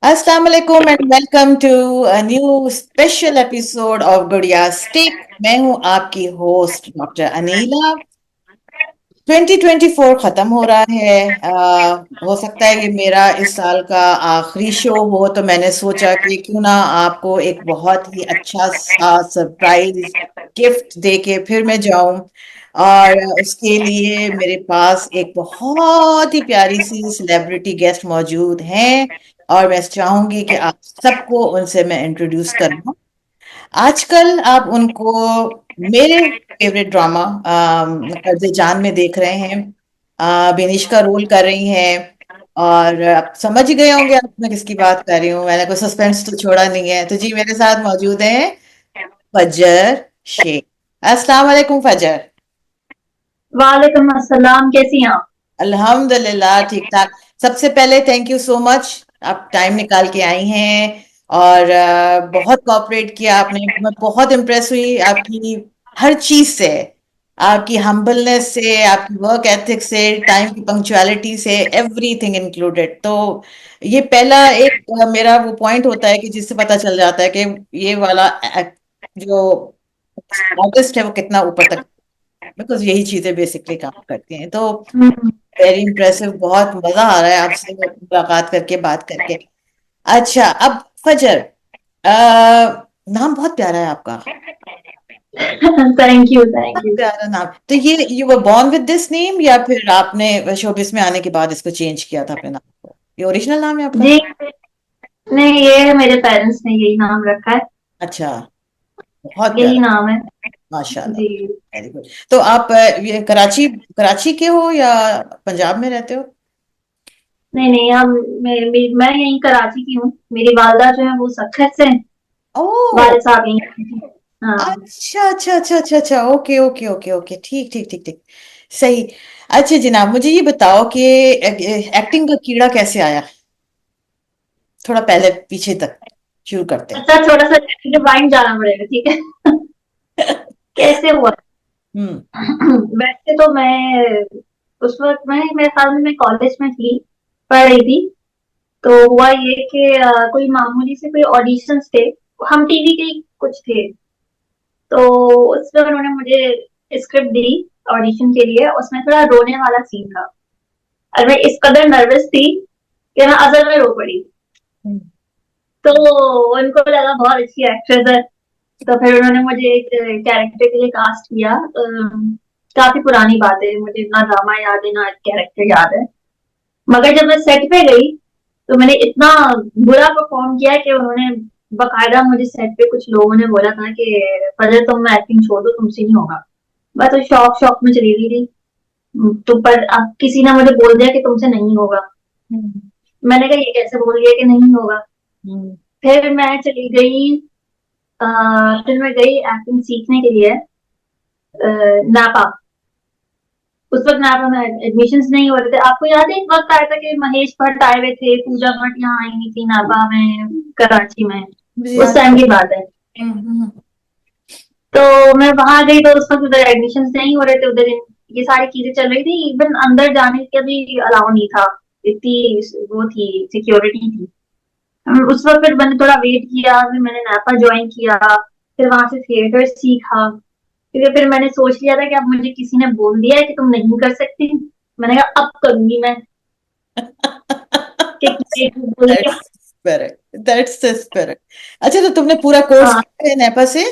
अस्सलाम वालेकुम and welcome to a new special episode of Gudiya stick. मैं हूं आपकी होस्ट डॉक्टर अनीला। 2024 खत्म हो रहा है। हो सकता है ये मेरा इस साल का आखिरी शो हो, तो मैंने सोचा कि क्यों ना आपको एक बहुत ही अच्छा सा सरप्राइज गिफ्ट दे के फिर मैं जाऊं। और उसके लिए मेरे पास एक बहुत ही प्यारी सी सेलिब्रिटी गेस्ट मौजूद हैं, और मैं चाहूंगी कि आप सबको उनसे मैं इंट्रोड्यूस करूं। आजकल आप उनको मेरे फेवरेट ड्रामा कर्जे जान में देख रहे हैं। बेनिश का रोल कर रही हैं। और आप समझ ही गए होंगे आप मैं किसकी बात कर रही हूँ। मैंने कोई सस्पेंस तो छोड़ा नहीं है। तो जी, मेरे साथ मौजूद हैं फजर शेख। अस्सलाम वालेकुम फजर। वालेकुम अस्सलाम। कैसी हैं आप? अल्हम्दुलिल्लाह ठीक ठाक। सबसे पहले थैंक यू सो मच, आप टाइम निकाल के आई हैं। और बहुत कोऑपरेट किया आपने। मैं बहुत इम्प्रेस हुई आपकी हर चीज से, आपकी हम्बलनेस से, आपकी वर्क एथिक से, टाइम की पंक्चुअलिटी से, एवरीथिंग इंक्लूडेड। तो ये पहला एक मेरा वो पॉइंट होता है कि जिससे पता चल जाता है कि ये वाला जो आर्टिस्ट है वो कितना ऊपर तक, बिकॉज यही चीजें बेसिकली काम करती हैं। तो हम्म, वेरी इम्प्रेसिव, बहुत मजा आ रहा है आपसे मुलाकात करके, बात करके। अच्छा, अब फजर, नाम बहुत प्यारा है आपका। थैंक यू थैंक बहुत यू। प्यारा नाम। तो ये you were born with this name या फिर आपने शोबिस में आने के बाद इसको चेंज किया था अपने नाम को? ये ओरिजिनल नाम है आपका? जी, नहीं, ये मेरे पेरेंट्स ने यही नाम रखा है। अच्छा, बहुत यही प्यारा। नाम है। माशाल्लाह। जी। Very good. तो आप ये कराची कराची के हो या पंजाब में रहते हो? नहीं नहीं, मैं यहीं कराची की हूँ। मेरी वालदा जो है वो सक्खर से हैं। ओह, वालिद साहब यहीं। हाँ। अच्छा अच्छा अच्छा अच्छा अच्छा, ओके ओके ओके ओके, ठीक ठीक ठीक ठीक, सही। अच्छा जनाब, मुझे ये बताओ कि एक्टिंग का कीड़ा कैसे आया? थोड़ा पहले पीछे तक शुरू करते हैं। अच्छा, थोड़ा सा रिवाइंड जाना पड़ेगा, ठीक है। कैसे हुआ? हम्म। वैसे तो मैं उस वक्त मेरे ख्याल में मैं कॉलेज में थी, पढ़ रही थी। तो हुआ ये कि कोई मामूली से कोई ऑडिशंस थे। हम टीवी के ही कुछ थे। तो उसमें उन्होंने मुझे स्क्रिप्ट दी ऑडिशन के लिए। उसमें थोड़ा रोने वाला सीन था और मैं इस कदर नर्वस थी कि मैं असल में रो पड़ी। हम्म। तो उनको लगा बहुत अच्छी एक्ट्रेस है। तो फिर उन्होंने मुझे एक कैरेक्टर के लिए कास्ट किया। काफी पुरानी बात है, मुझे ना ड्रामा याद है ना कैरेक्टर याद है। मगर जब मैं सेट पे गई तो मैंने इतना बुरा परफॉर्म किया कि उन्होंने बकायदा मुझे सेट पे कुछ लोगों ने बोला था कि फजर तुम एक्टिंग छोड़ दो, तुमसे नहीं होगा। मैं तो शौक शौक में चली गई थी। तो पर अब किसी ने मुझे बोल दिया कि तुमसे नहीं होगा। हम्म। मैंने कहा ये कैसे बोल दिया कि नहीं होगा। हम्म। फिर मैं चली गई। फिर मैं गई एक्टिंग सीखने के लिए नापा। उस वक्त नापा में एडमिशन नहीं हो रहे थे। आपको याद है एक वक्त आया था कि महेश भट्ट आए हुए थे, पूजा भट्ट यहाँ आई हुई थी नापा में, कराची में। मुझे उस याद। टाइम की बात है। हम्म। तो मैं वहां गई तो उस वक्त उधर एडमिशन नहीं हो रहे थे उधर। ये सारी चीजें चल रही थी। इवन अंदर जाने का भी अलाउ नहीं था। इतनी वो थी, सिक्योरिटी थी। उस वक्त फिर मैंने थोड़ा वेट किया, फिर मैंने नापा ज्वाइन किया। फिर वहां से थिएटर सीखा। क्योंकि फिर मैंने सोच लिया था कि अब मुझे किसी ने बोल दिया है कि तुम नहीं कर सकती। मैंने कहा अब करूंगी मैं। कि किसी ने बोल दिया। That's spirit, that's the spirit. अच्छा, तो तुमने पूरा कोर्स हाँ। किया है नेपा से?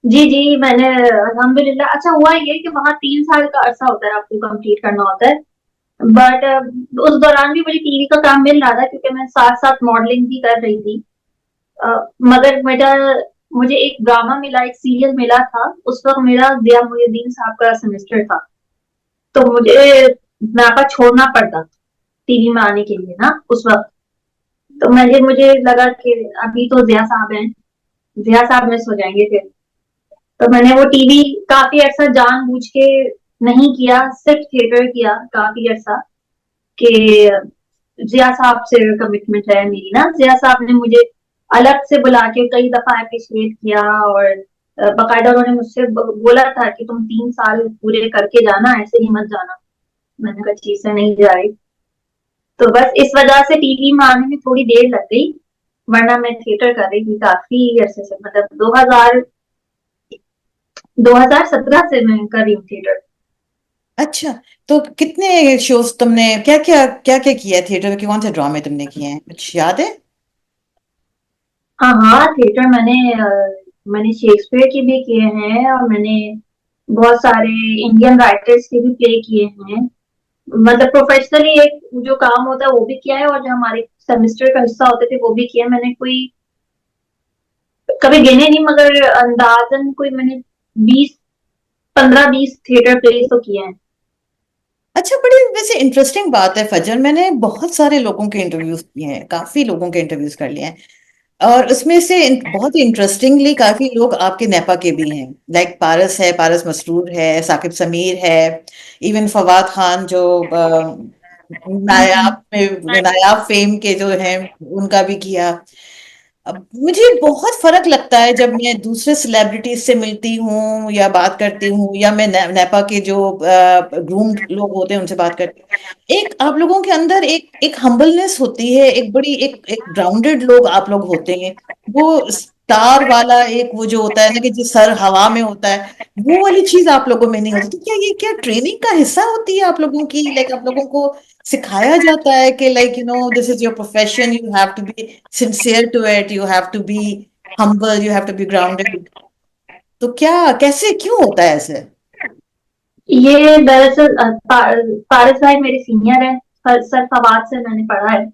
जी जी, मैंने अल्हम्दुलिल्लाह। अच्छा हुआ ये कि वहाँ 3 साल का अरसा होता है, आपको कंप्लीट करना होता है। बट उस दौरान भी मुझे टीवी का काम मिल रहा था क्योंकि मैं साथ साथ मॉडलिंग भी कर रही थी। मगर मुझे एक ड्रामा मिला, एक सीरियल मिला था। उस वक्त मेरा जिया मोहिउद्दीन साहब का सेमेस्टर था। तो मुझे नापा छोड़ना पड़ता टीवी में आने के लिए ना उस वक्त। तो मुझे लगा कि अभी तो जिया साहब हैं, जिया साहब मिस हो जाएंगे फिर। तो मैंने वो टीवी काफी अरसा जानबूझ के नहीं किया, सिर्फ थिएटर किया काफी अरसा। कि जिया साहब से कमिटमेंट है मेरी ना। जिया साहब ने मुझे अलग से बुला के कई दफा अप्रिशिएट किया। और बाकायदा उन्होंने मुझसे बोला था कि तुम 3 साल पूरे करके जाना, ऐसे ही मत जाना। मैंने कहा चीज से नहीं जा रही। तो बस इस वजह से टीवी में आने में थोड़ी देर लग गई, वरना मैं थिएटर कर रही थी काफी अरसे से, मतलब 2017 से मैं कर रही हूँ थिएटर। अच्छा, तो कितने शोज तुमने, क्या क्या क्या क्या किया है थिएटर के, कौन से ड्रामे तुमने किए हैं, कुछ याद है? हाँ हाँ, थिएटर मैंने शेक्सपियर के भी किए हैं, और मैंने बहुत सारे इंडियन राइटर्स के भी प्ले किए हैं। मतलब प्रोफेशनली एक जो काम होता है वो भी किया है, और जो हमारे सेमेस्टर का हिस्सा होते थे वो भी किया है। मैंने कोई कभी गिने नहीं, मगर अंदाजन कोई मैंने 20 15 20 थिएटर प्लेस तो किए हैं। अच्छा, बड़ी वैसे इंटरेस्टिंग बात है फजर, मैंने बहुत सारे लोगों के इंटरव्यूज किए हैं, काफी लोगों के इंटरव्यूज कर लिए हैं, और उसमें से बहुत ही इंटरेस्टिंगली काफी लोग आपके नेपा के भी हैं। लाइक पारस है, पारस मसरूर है, साकिब समीर है, इवन फवाद खान जो नायाब में नायाब फेम के जो हैं, उनका भी किया। अब मुझे बहुत फर्क लगता है जब मैं दूसरे सेलिब्रिटीज से मिलती हूँ या बात करती हूँ, या मैं नेपा के जो ग्रूम्ड लोग होते हैं उनसे बात करती हूँ। एक आप लोगों के अंदर एक एक हम्बलनेस होती है, एक बड़ी एक एक ग्राउंडेड लोग आप लोग होते हैं। वो स्टार वाला एक वो जो होता है ना कि जो सर हवा में होता है, वो वाली चीज आप लोगों में नहीं होती। तो क्या ये क्या ट्रेनिंग का हिस्सा होती है आप लोगों की? लाइक आप लोगों को सिखाया जाता है कि like this is your profession, you have to be sincere to it, you have to be humble, you have to be grounded? तो क्या, कैसे, क्यों होता है ऐसे? ये दरअसल पारस भाई मेरे सीनियर है। सर फवाद से मैंने पढ़ा है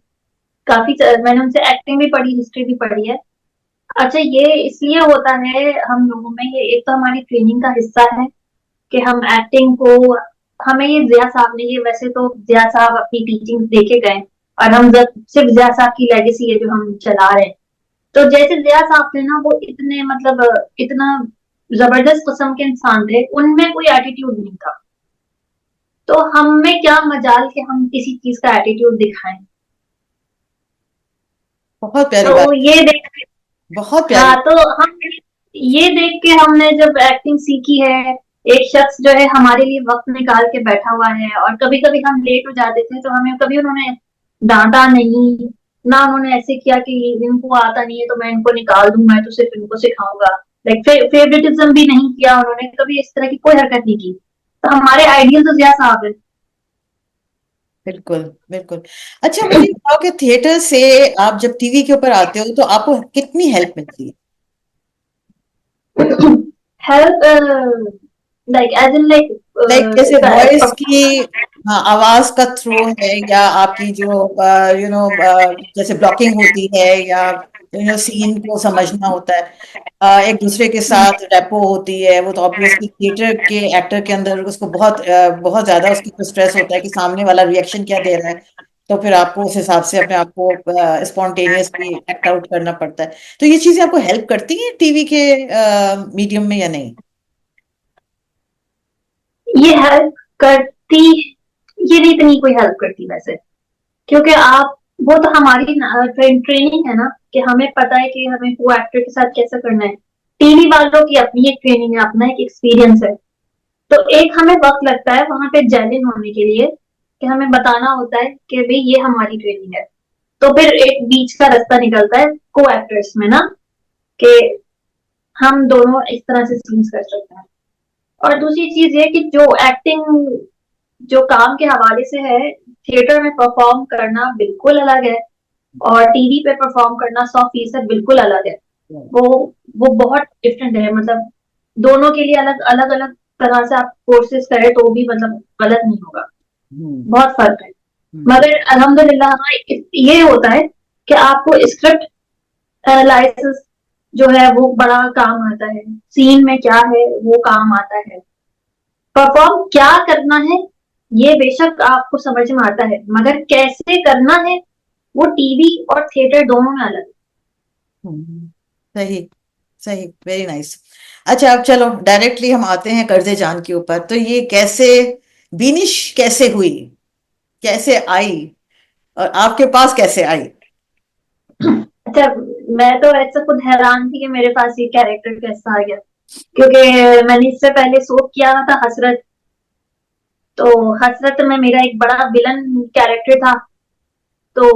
काफी, मैंने उनसे एक्टिंग भी पढ़ी, हिस्ट्री भी पढ़ी है। अच्छा, ये इसलिए होता है हम लोगों में, ये एक तो हमारी ट्रेनिंग का हिस्सा है कि हम एक्टिंग को, हमें ये जिया साहब ने, ये वैसे तो जिया साहब अपनी टीचिंग देके गए, और हम जब सिर्फ जिया साहब की लेगेसी है जो हम चला रहे हैं। तो जैसे जिया साहब थे ना, वो इतने मतलब इतना जबरदस्त किस्म के इंसान थे, उनमें कोई एटीट्यूड नहीं था। तो हम में क्या मजाल कि हम किसी चीज का एटीट्यूड दिखाएं। बहुत प्यारी तो बात है, ये देख, बहुत हाँ, प्यारी। तो हम ये देख के हमने जब एक्टिंग सीखी है, एक शख्स जो है हमारे लिए वक्त निकाल के बैठा हुआ है, और कभी कभी हम लेट हो जाते थे तो हमें कभी उन्होंने डांटा नहीं, ना उन्होंने ऐसे किया कि इनको आता नहीं है तो मैं इनको निकाल दूं, मैं तो सिर्फ इनको सिखाऊंगा। लाइक फेवरेटिज्म भी नहीं किया उन्होंने, कभी इस तरह की कोई हरकत नहीं की। तो हमारे आइडियल तो जिया साहब है। बिल्कुल, बिल्कुल। अच्छा, मुझे बताओ कि थिएटर से आप जब टीवी के ऊपर आते हो तो आपको कितनी हेल्प मिलती है? Help, like as in like जैसे वॉइस लाइक, की, हाँ, आवाज का थ्रो है, या आपकी जो जैसे ब्लॉकिंग होती है, या सीन को समझना होता है, एक दूसरे के साथ रेपो होती है, वो तो ऑब्वियसली थिएटर के एक्टर के अंदर उसको बहुत ज्यादा उसके ऊपर स्ट्रेस होता है कि सामने वाला रिएक्शन क्या दे रहा है। तो फिर आपको उस हिसाब से अपने आप को स्पॉन्टेनियसली एक्ट आउट करना पड़ता है। तो ये चीजें आपको हेल्प करती हैं टीवी के मीडियम में या नहीं? ये हेल्प करती, ये नहीं, इतनी कोई हेल्प करती वैसे, क्योंकि आप, वो तो हमारी ट्रेनिंग है ना, कि हमें पता है कि हमें को एक्टर के साथ कैसा करना है। टीवी वालों की अपनी एक ट्रेनिंग है, अपना एक एक्सपीरियंस है। तो एक हमें वक्त लगता है वहां पे जेन्युइन होने के लिए, कि हमें बताना होता है कि भाई ये हमारी ट्रेनिंग है। तो फिर एक बीच का रास्ता निकलता है को एक्टर्स में ना, कि हम दोनों इस तरह से सीन्स कर सकते हैं। और दूसरी चीज ये कि जो एक्टिंग, जो काम के हवाले से है, थिएटर में परफॉर्म करना बिल्कुल अलग है, और टीवी पे परफॉर्म करना 100% बिल्कुल अलग है। वो वो बहुत डिफरेंट है, मतलब दोनों के लिए अलग अलग अलग तरह से आप कोर्सेज करें तो भी मतलब गलत नहीं होगा। हम्म। बहुत फर्क है। हम्म। मगर अल्हम्दुलिल्लाह, हाँ, ये होता है कि आपको स्क्रिप्ट एनालिसिस जो है वो बड़ा काम आता है, सीन में क्या है वो काम आता है, परफॉर्म क्या करना है ये बेशक आपको समझ में आता है, मगर कैसे करना है वो टीवी और थिएटर दोनों में अलग हम्म। सही, सही, वेरी नाइस। अच्छा, अब चलो डायरेक्टली हम आते हैं कर्जे जान के ऊपर। तो ये कैसे, बीनिश कैसे हुई, कैसे आई, और आपके पास कैसे आई? है। अच्छा, मैं तो ऐसा खुद हैरान थी कि मेरे पास ये कैरेक्टर कैसा आ गया, क्योंकि मैंने इससे पहले सोप किया था हसरत। तो हसरत में मेरा एक बड़ा विलन कैरेक्टर था, तो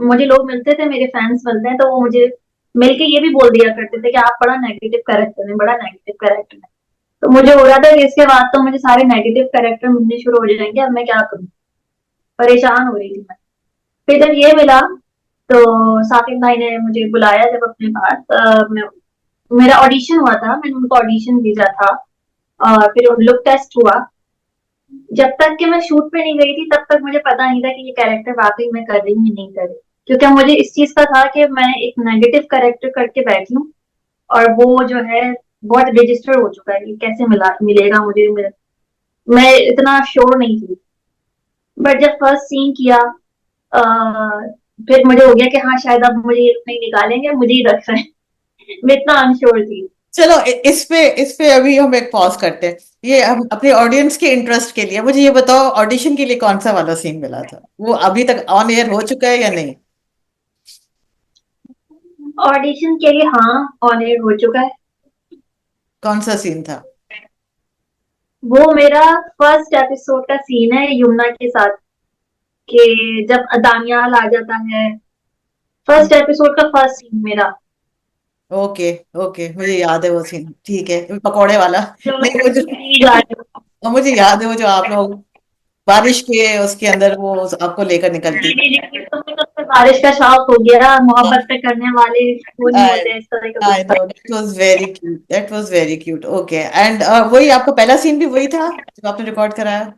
मुझे लोग मिलते थे, मेरे फैंस मिलते हैं, तो वो मुझे मिलके ये भी बोल दिया करते थे कि आप बड़ा नेगेटिव कैरेक्टर है, बड़ा नेगेटिव कैरेक्टर है। तो मुझे हो रहा था कि इसके बाद तो मुझे सारे नेगेटिव कैरेक्टर मिलने शुरू हो जाएंगे, अब मैं क्या करूं? परेशान हो रही थी मैं। फिर जब ये मिला तो साकिब भाई ने मुझे बुलाया जब अपने पास, मेरा ऑडिशन हुआ था, मैंने उनको ऑडिशन भेजा था और फिर लुक टेस्ट हुआ। जब तक कि मैं शूट पे नहीं गई थी तब तक मुझे पता नहीं था कि ये कैरेक्टर वाकई में कर रही हूँ या नहीं कर रही, क्योंकि मुझे इस चीज का था कि मैं एक नेगेटिव कैरेक्टर करके बैठी हूँ और वो जो है बहुत रजिस्टर हो चुका है कि कैसे मिलेगा मुझे। मैं इतना श्योर नहीं थी, बट जब फर्स्ट सीन किया आ, फिर मुझे हो गया कि हाँ शायद अब मुझे ये नहीं निकालेंगे, मुझे ही रख रहे हैं। मैं इतना अनश्योर थी। चलो इस पे अभी हम एक पॉज करते हैं। ये हम अपने ऑडियंस के इंटरेस्ट के लिए मुझे ये बताओ, ऑडिशन के लिए कौन सा वाला सीन मिला था? वो अभी तक ऑन एयर हो चुका है या नहीं? ऑडिशन के लिए हाँ, ऑन एयर हो चुका है। कौन सा सीन था? वो मेरा फर्स्ट एपिसोड का सीन है यमुना के साथ, कि जब दानियाल आ जाता है। फर्स्ट एपिसोड का फर्स्ट सीन मेरा। ओके, ओके, मुझे याद है वो सीन, ठीक है, पकौड़े वाला। जो नहीं, वो जो नहीं जा रहे हो। मुझे याद है, वो जो आप लोग बारिश के उसके अंदर वो आपको लेकर निकलती जी जी जी, तो मुझे तो बारिश का शौक हो गया, मोहब्बत पे करने वाले वो नहीं है। होते इस तरह का आई कुछ। No, that was very cute, that was very cute. Okay, and वही आपका पहला सीन भी वही था जो आपने रिकॉर्ड कराया?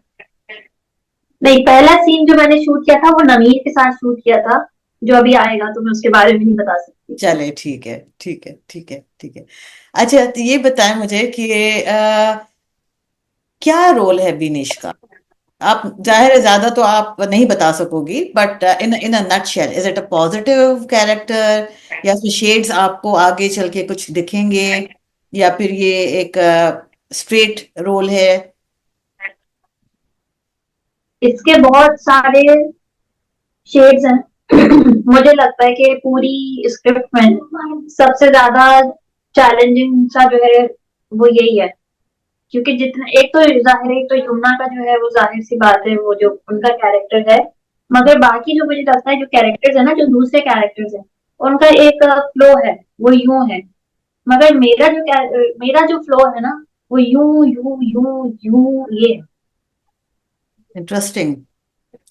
नहीं, पहला सीन जो मैंने शूट किया था वो नमीर के साथ शूट किया था। जो अभी आएगा तो मैं उसके बारे में नहीं बता सकती। चले, ठीक है, ठीक है, ठीक है, ठीक है। अच्छा, तो ये बताएं मुझे कि क्या रोल है बिनिश का? आप जाहिर है ज्यादा तो आप नहीं बता सकोगी, but in in a nutshell, is it a positive character, या फिर शेड्स आपको आगे चल के कुछ दिखेंगे, या फिर ये एक स्ट्रेट रोल है? इसके बहुत सारे शेड्स हैं। मुझे लगता है कि पूरी स्क्रिप्ट में सबसे ज्यादा चैलेंजिंग सा जो है वो यही है, क्योंकि जितना एक तो जाहिर है, एक तो यमुना का जो है वो जाहिर सी बात है, वो जो उनका कैरेक्टर है। मगर बाकी जो मुझे लगता है जो कैरेक्टर्स है ना, जो दूसरे कैरेक्टर्स है, उनका एक फ्लो है, वो यूं है। मगर मेरा जो फ्लो है ना, वो यूं यूं यूं यूं ये है। Interesting,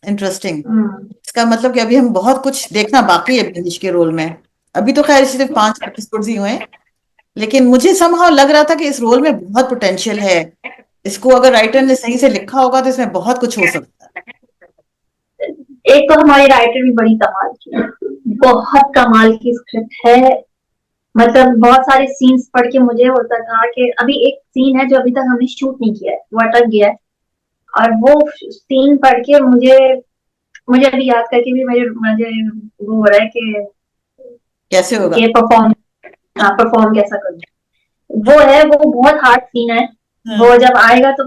interesting. हम्म। इसका मतलब कि अभी हम बहुत कुछ देखना बाकी है बिनिश के रोल में। अभी तो खैर सिर्फ 5 एपिसोड ही हुए हैं, लेकिन मुझे समहाउ लग रहा था कि इस रोल में बहुत पोटेंशियल है। इसको अगर राइटर ने सही से लिखा होगा तो इसमें बहुत कुछ हो सकता है। एक तो हमारी राइटर भी बड़ी कमाल की है, बहुत कमाल की स्क्रिप्ट है। मतलब बहुत सारे सीन्स पढ़ के मुझे होता था कि अभी एक सीन है जो अभी तक हमने शूट नहीं किया है, वो अटक गया है। और वो सीन पढ़ के मुझे मुझे अभी याद करके भी मुझे मुझे वो हो रहा है कैसे होगा? कि परफॉर्म, हाँ परफॉर्म कैसा करूँ। वो है, वो बहुत हार्ड सीन है। वो हाँ। जब आएगा तो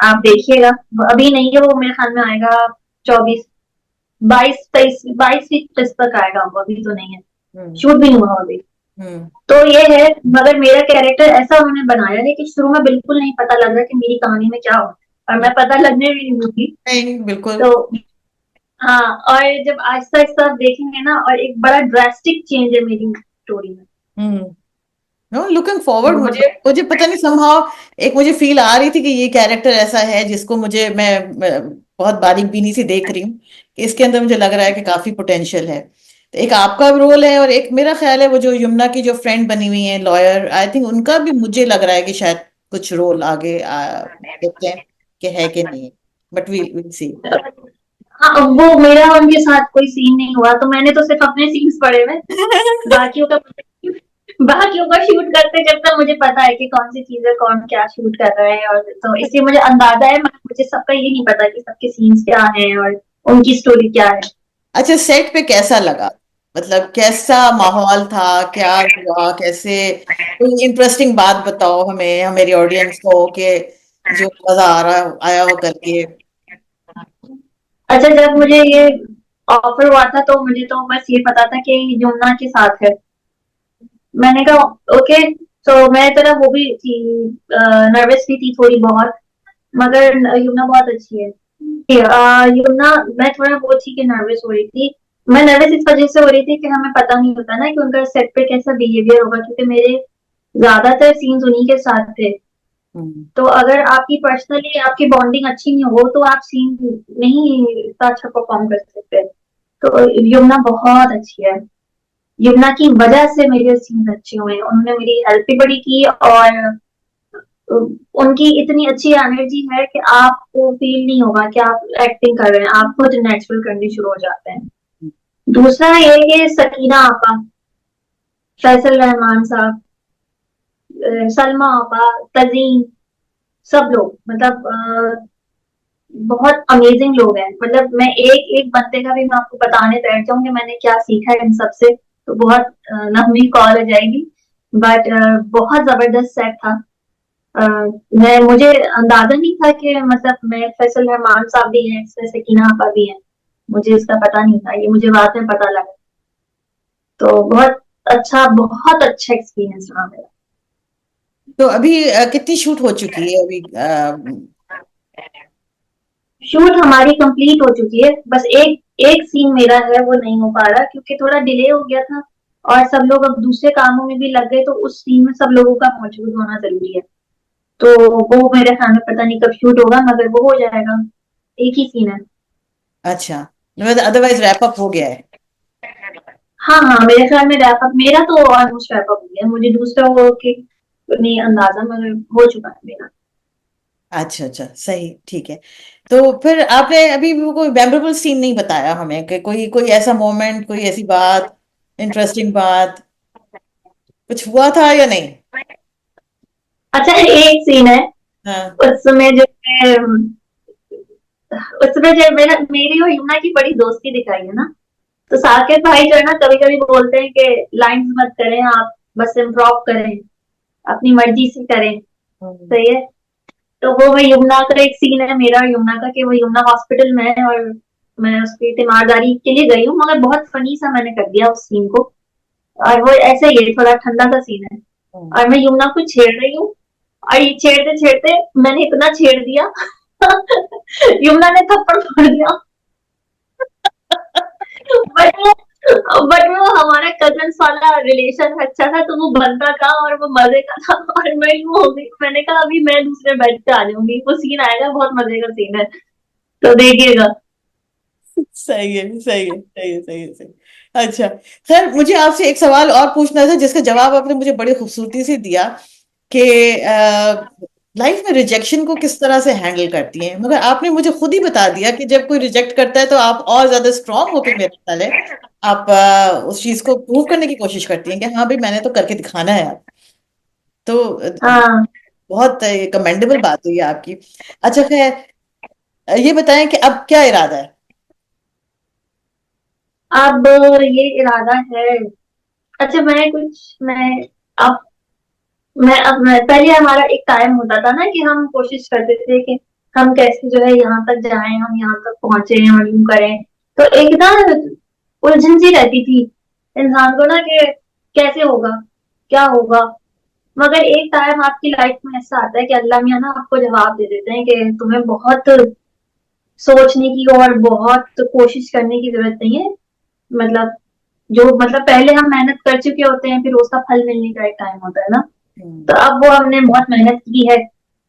आप देखिएगा। वो अभी नहीं है, वो मेरे ख्याल में आएगा 24, 22 तक आएगा, वो अभी तो नहीं है। हम्म। शूट भी नहीं हुआ अभी। हम्म। तो ये है। मगर मेरा कैरेक्टर ऐसा उन्होंने बनाया है कि शुरू में बिल्कुल नहीं पता लग रहा कि मेरी कहानी में क्या हो, और मैं पता लगने भी नहीं दूंगी। नहीं, बिल्कुल। तो हाँ, और जब आहिस्ता आहिस्ता आप देखेंगे ना, और एक बड़ा ड्रास्टिक चेंज है मेरी स्टोरी में। हम्म। No, looking forward. बहुत मुझे मुझे पता नहीं, समहाउ एक मुझे फील आ रही थी कि ये कैरेक्टर ऐसा है जिसको मैं बहुत बारीक बीनी से देख रही हूँ। इसके अंदर मुझे लग रहा है कि काफी पोटेंशियल है। तो एक आपका रोल है, और एक मेरा ख्याल है वो जो यमुना की जो फ्रेंड बनी हुई है लॉयर, आई थिंक उनका भी मुझे लग रहा है कि शायद कुछ रोल आगे देखते हैं कि है कि नहीं। But we will see. हाँ, वो मेरा उनके साथ कोई सीन नहीं हुआ, तो मैंने तो सिर्फ अपने सीन्स पढ़े हुए। बाकियों का बाकियों का शूट करते करते मुझे पता है कि कौन सी चीजें कौन क्या शूट कर रहा है, और तो इसलिए मुझे अंदाजा है, मगर मुझे सबका ये नहीं पता कि सबके सीन्स क्या हैं और उनकी स्टोरी क्या है। अच्छा, सेट पे कैसा लगा? मतलब कैसा माहौल था? क्या हुआ कैसे? कोई इंटरेस्टिंग बात बताओ हमें, हमारी ऑडियंस को, कि जो मजा आ रहा आया हो करके। अच्छा, जब मुझे ये ऑफर हुआ था तो मुझे तो बस ये पता था कि यमुना के साथ है। मैंने कहा ओके। तो मैं जरा वो भी थी, नर्वस भी थी थोड़ी बहुत, मगर यमुना बहुत अच्छी है। यमुना, मैं थोड़ा वो थी कि नर्वस हो रही थी। मैं नर्वस इस वजह से हो रही थी कि हमें पता नहीं होता ना कि उनका सेट पे कैसा बिहेवियर होगा, क्योंकि मेरे ज्यादातर सीन्स उन्हीं के साथ थे। हम्म। तो अगर आपकी पर्सनली आपकी बॉन्डिंग अच्छी नहीं हो तो आप सीन नहीं इतना अच्छा परफॉर्म कर सकते। तो यमुना बहुत अच्छी है। यमुना की वजह से मेरे सीन अच्छे हुए, उन्होंने मेरी हेल्प भी बड़ी की, और उनकी इतनी अच्छी एनर्जी है कि आपको फील नहीं होगा कि आप एक्टिंग कर रहे हैं, आप खुद नेचुरल करने शुरू हो जाते हैं। दूसरा ये कि सकीना आपा, फैसल रहमान साहब, सलमा आपा, तजीन, सब लोग मतलब बहुत अमेजिंग लोग हैं। मतलब मैं एक एक बंदे का भी मैं आपको बताने बैठ जाऊं कि मैंने क्या सीखा है इन सबसे, तो बहुत लंबी कॉल हो जाएगी। बट बहुत जबरदस्त सेट था। अ, मैं मुझे अंदाजा नहीं था कि मतलब मैं फैसल रहमान साहब भी हैं इसमें, सकीना आपा भी हैं। मुझे इसका पता नहीं था, ये मुझे बाद में पता लगा। तो बहुत अच्छा एक्सपीरियंस रहा मेरा। तो अभी कितनी शूट हो चुकी है अभी? शूट हमारी कंप्लीट हो चुकी है, बस एक एक सीन मेरा है वो नहीं हो पा रहा क्योंकि थोड़ा डिले हो गया था, और सब लोग अब दूसरे कामों में भी लग गए, तो उस सीन में सब लोगों का मौजूद होना जरूरी है। तो वो मेरे ख्याल में पता नहीं कब शूट होगा, मगर वो हो जाएगा। एक ही सीन है। अच्छा, मतलब अदरवाइज रैप अप हो गया है? हाँ हाँ, मेरे ख्याल में रैप अप मेरा तो ऑलमोस्ट रैप अप हो गया, मुझे दूसरा वो के नहीं अंदाजा, मगर हो चुका है मेरा। अच्छा अच्छा, सही, ठीक है। तो फिर आपने अभी भी कोई मेमोरेबल सीन नहीं बताया हमें, कि कोई कोई ऐसा मोमेंट, कोई ऐसी बात, इंटरेस्टिंग बात कुछ हुआ था या नहीं? अच्छा, एक सीन है। हाँ। उसमें जो है, उसमें जो मेरा मेरी और यमुना की बड़ी दोस्ती दिखाई है ना, तो साकिब भाई जो है ना कभी कभी बोलते हैं कि लाइंस मत करें आप, बस इम्प्रोव करें, अपनी मर्जी से करें। हम्म। सही है। तो वो मैं यमुना का एक सीन है मेरा और यमुना का, कि वो यमुना हॉस्पिटल में है और मैं उसकी तीमारदारी के लिए गई हूँ, मगर बहुत फनी सा मैंने कर दिया उस सीन को। और वो ऐसे ही है, थोड़ा ठंडा सा सीन है। हम्म। और मैं यमुना को छेड़ रही हूँ, और ये छेड़ते छेड़ते मैंने इतना छेड़ दिया यमुना ने थप्पड़ मार दिया। बट वो बट वो हमारा कजन्स वाला रिलेशन अच्छा था, तो वो बनता था और वो मजे का था। और मैं यूं हो गई, मैंने कहा अभी मैं दूसरे बेड पे आ जाऊंगी, वो सीन आएगा, बहुत मजे का सीन है, तो देखिएगा। सही है, सही है, सही है, सही है, सही। अच्छा, खैर मुझे आपसे एक सवाल और पूछना था जिसका जवाब आपने मुझे बड़ी खूबसूरती से दिया, कि लाइफ में रिजेक्शन को किस तरह से हैंडल करती हैं, मगर आपने मुझे खुद ही बता दिया कि जब कोई रिजेक्ट करता है तो आप और ज्यादा स्ट्रांग होकर, मेरे ख्याल है आप उस चीज को प्रूव करने की कोशिश करती हैं कि हाँ भाई मैंने तो करके दिखाना है आप। तो हाँ। बहुत कमेंडेबल बात हुई है आपकी। अच्छा, खैर ये बताएं कि अब क्या इरादा है? अब ये इरादा है। अच्छा, अब मैं पहले हमारा एक टाइम होता था ना कि हम कोशिश करते थे कि हम कैसे जो है यहाँ तक जाएं, हम यहाँ तक पहुंचे और यूं करें। तो एक ना उलझन सी रहती थी इंसान को ना कि कैसे होगा, क्या होगा। मगर एक टाइम आपकी लाइफ में ऐसा आता है कि अल्लाह मियाँ ना आपको जवाब दे देते हैं कि तुम्हें बहुत सोचने की और बहुत कोशिश करने की जरूरत नहीं है। मतलब जो मतलब पहले हम मेहनत कर चुके होते हैं, फिर उसका फल मिलने का एक टाइम होता है ना। हम्म। तो अब वो हमने बहुत मेहनत की है,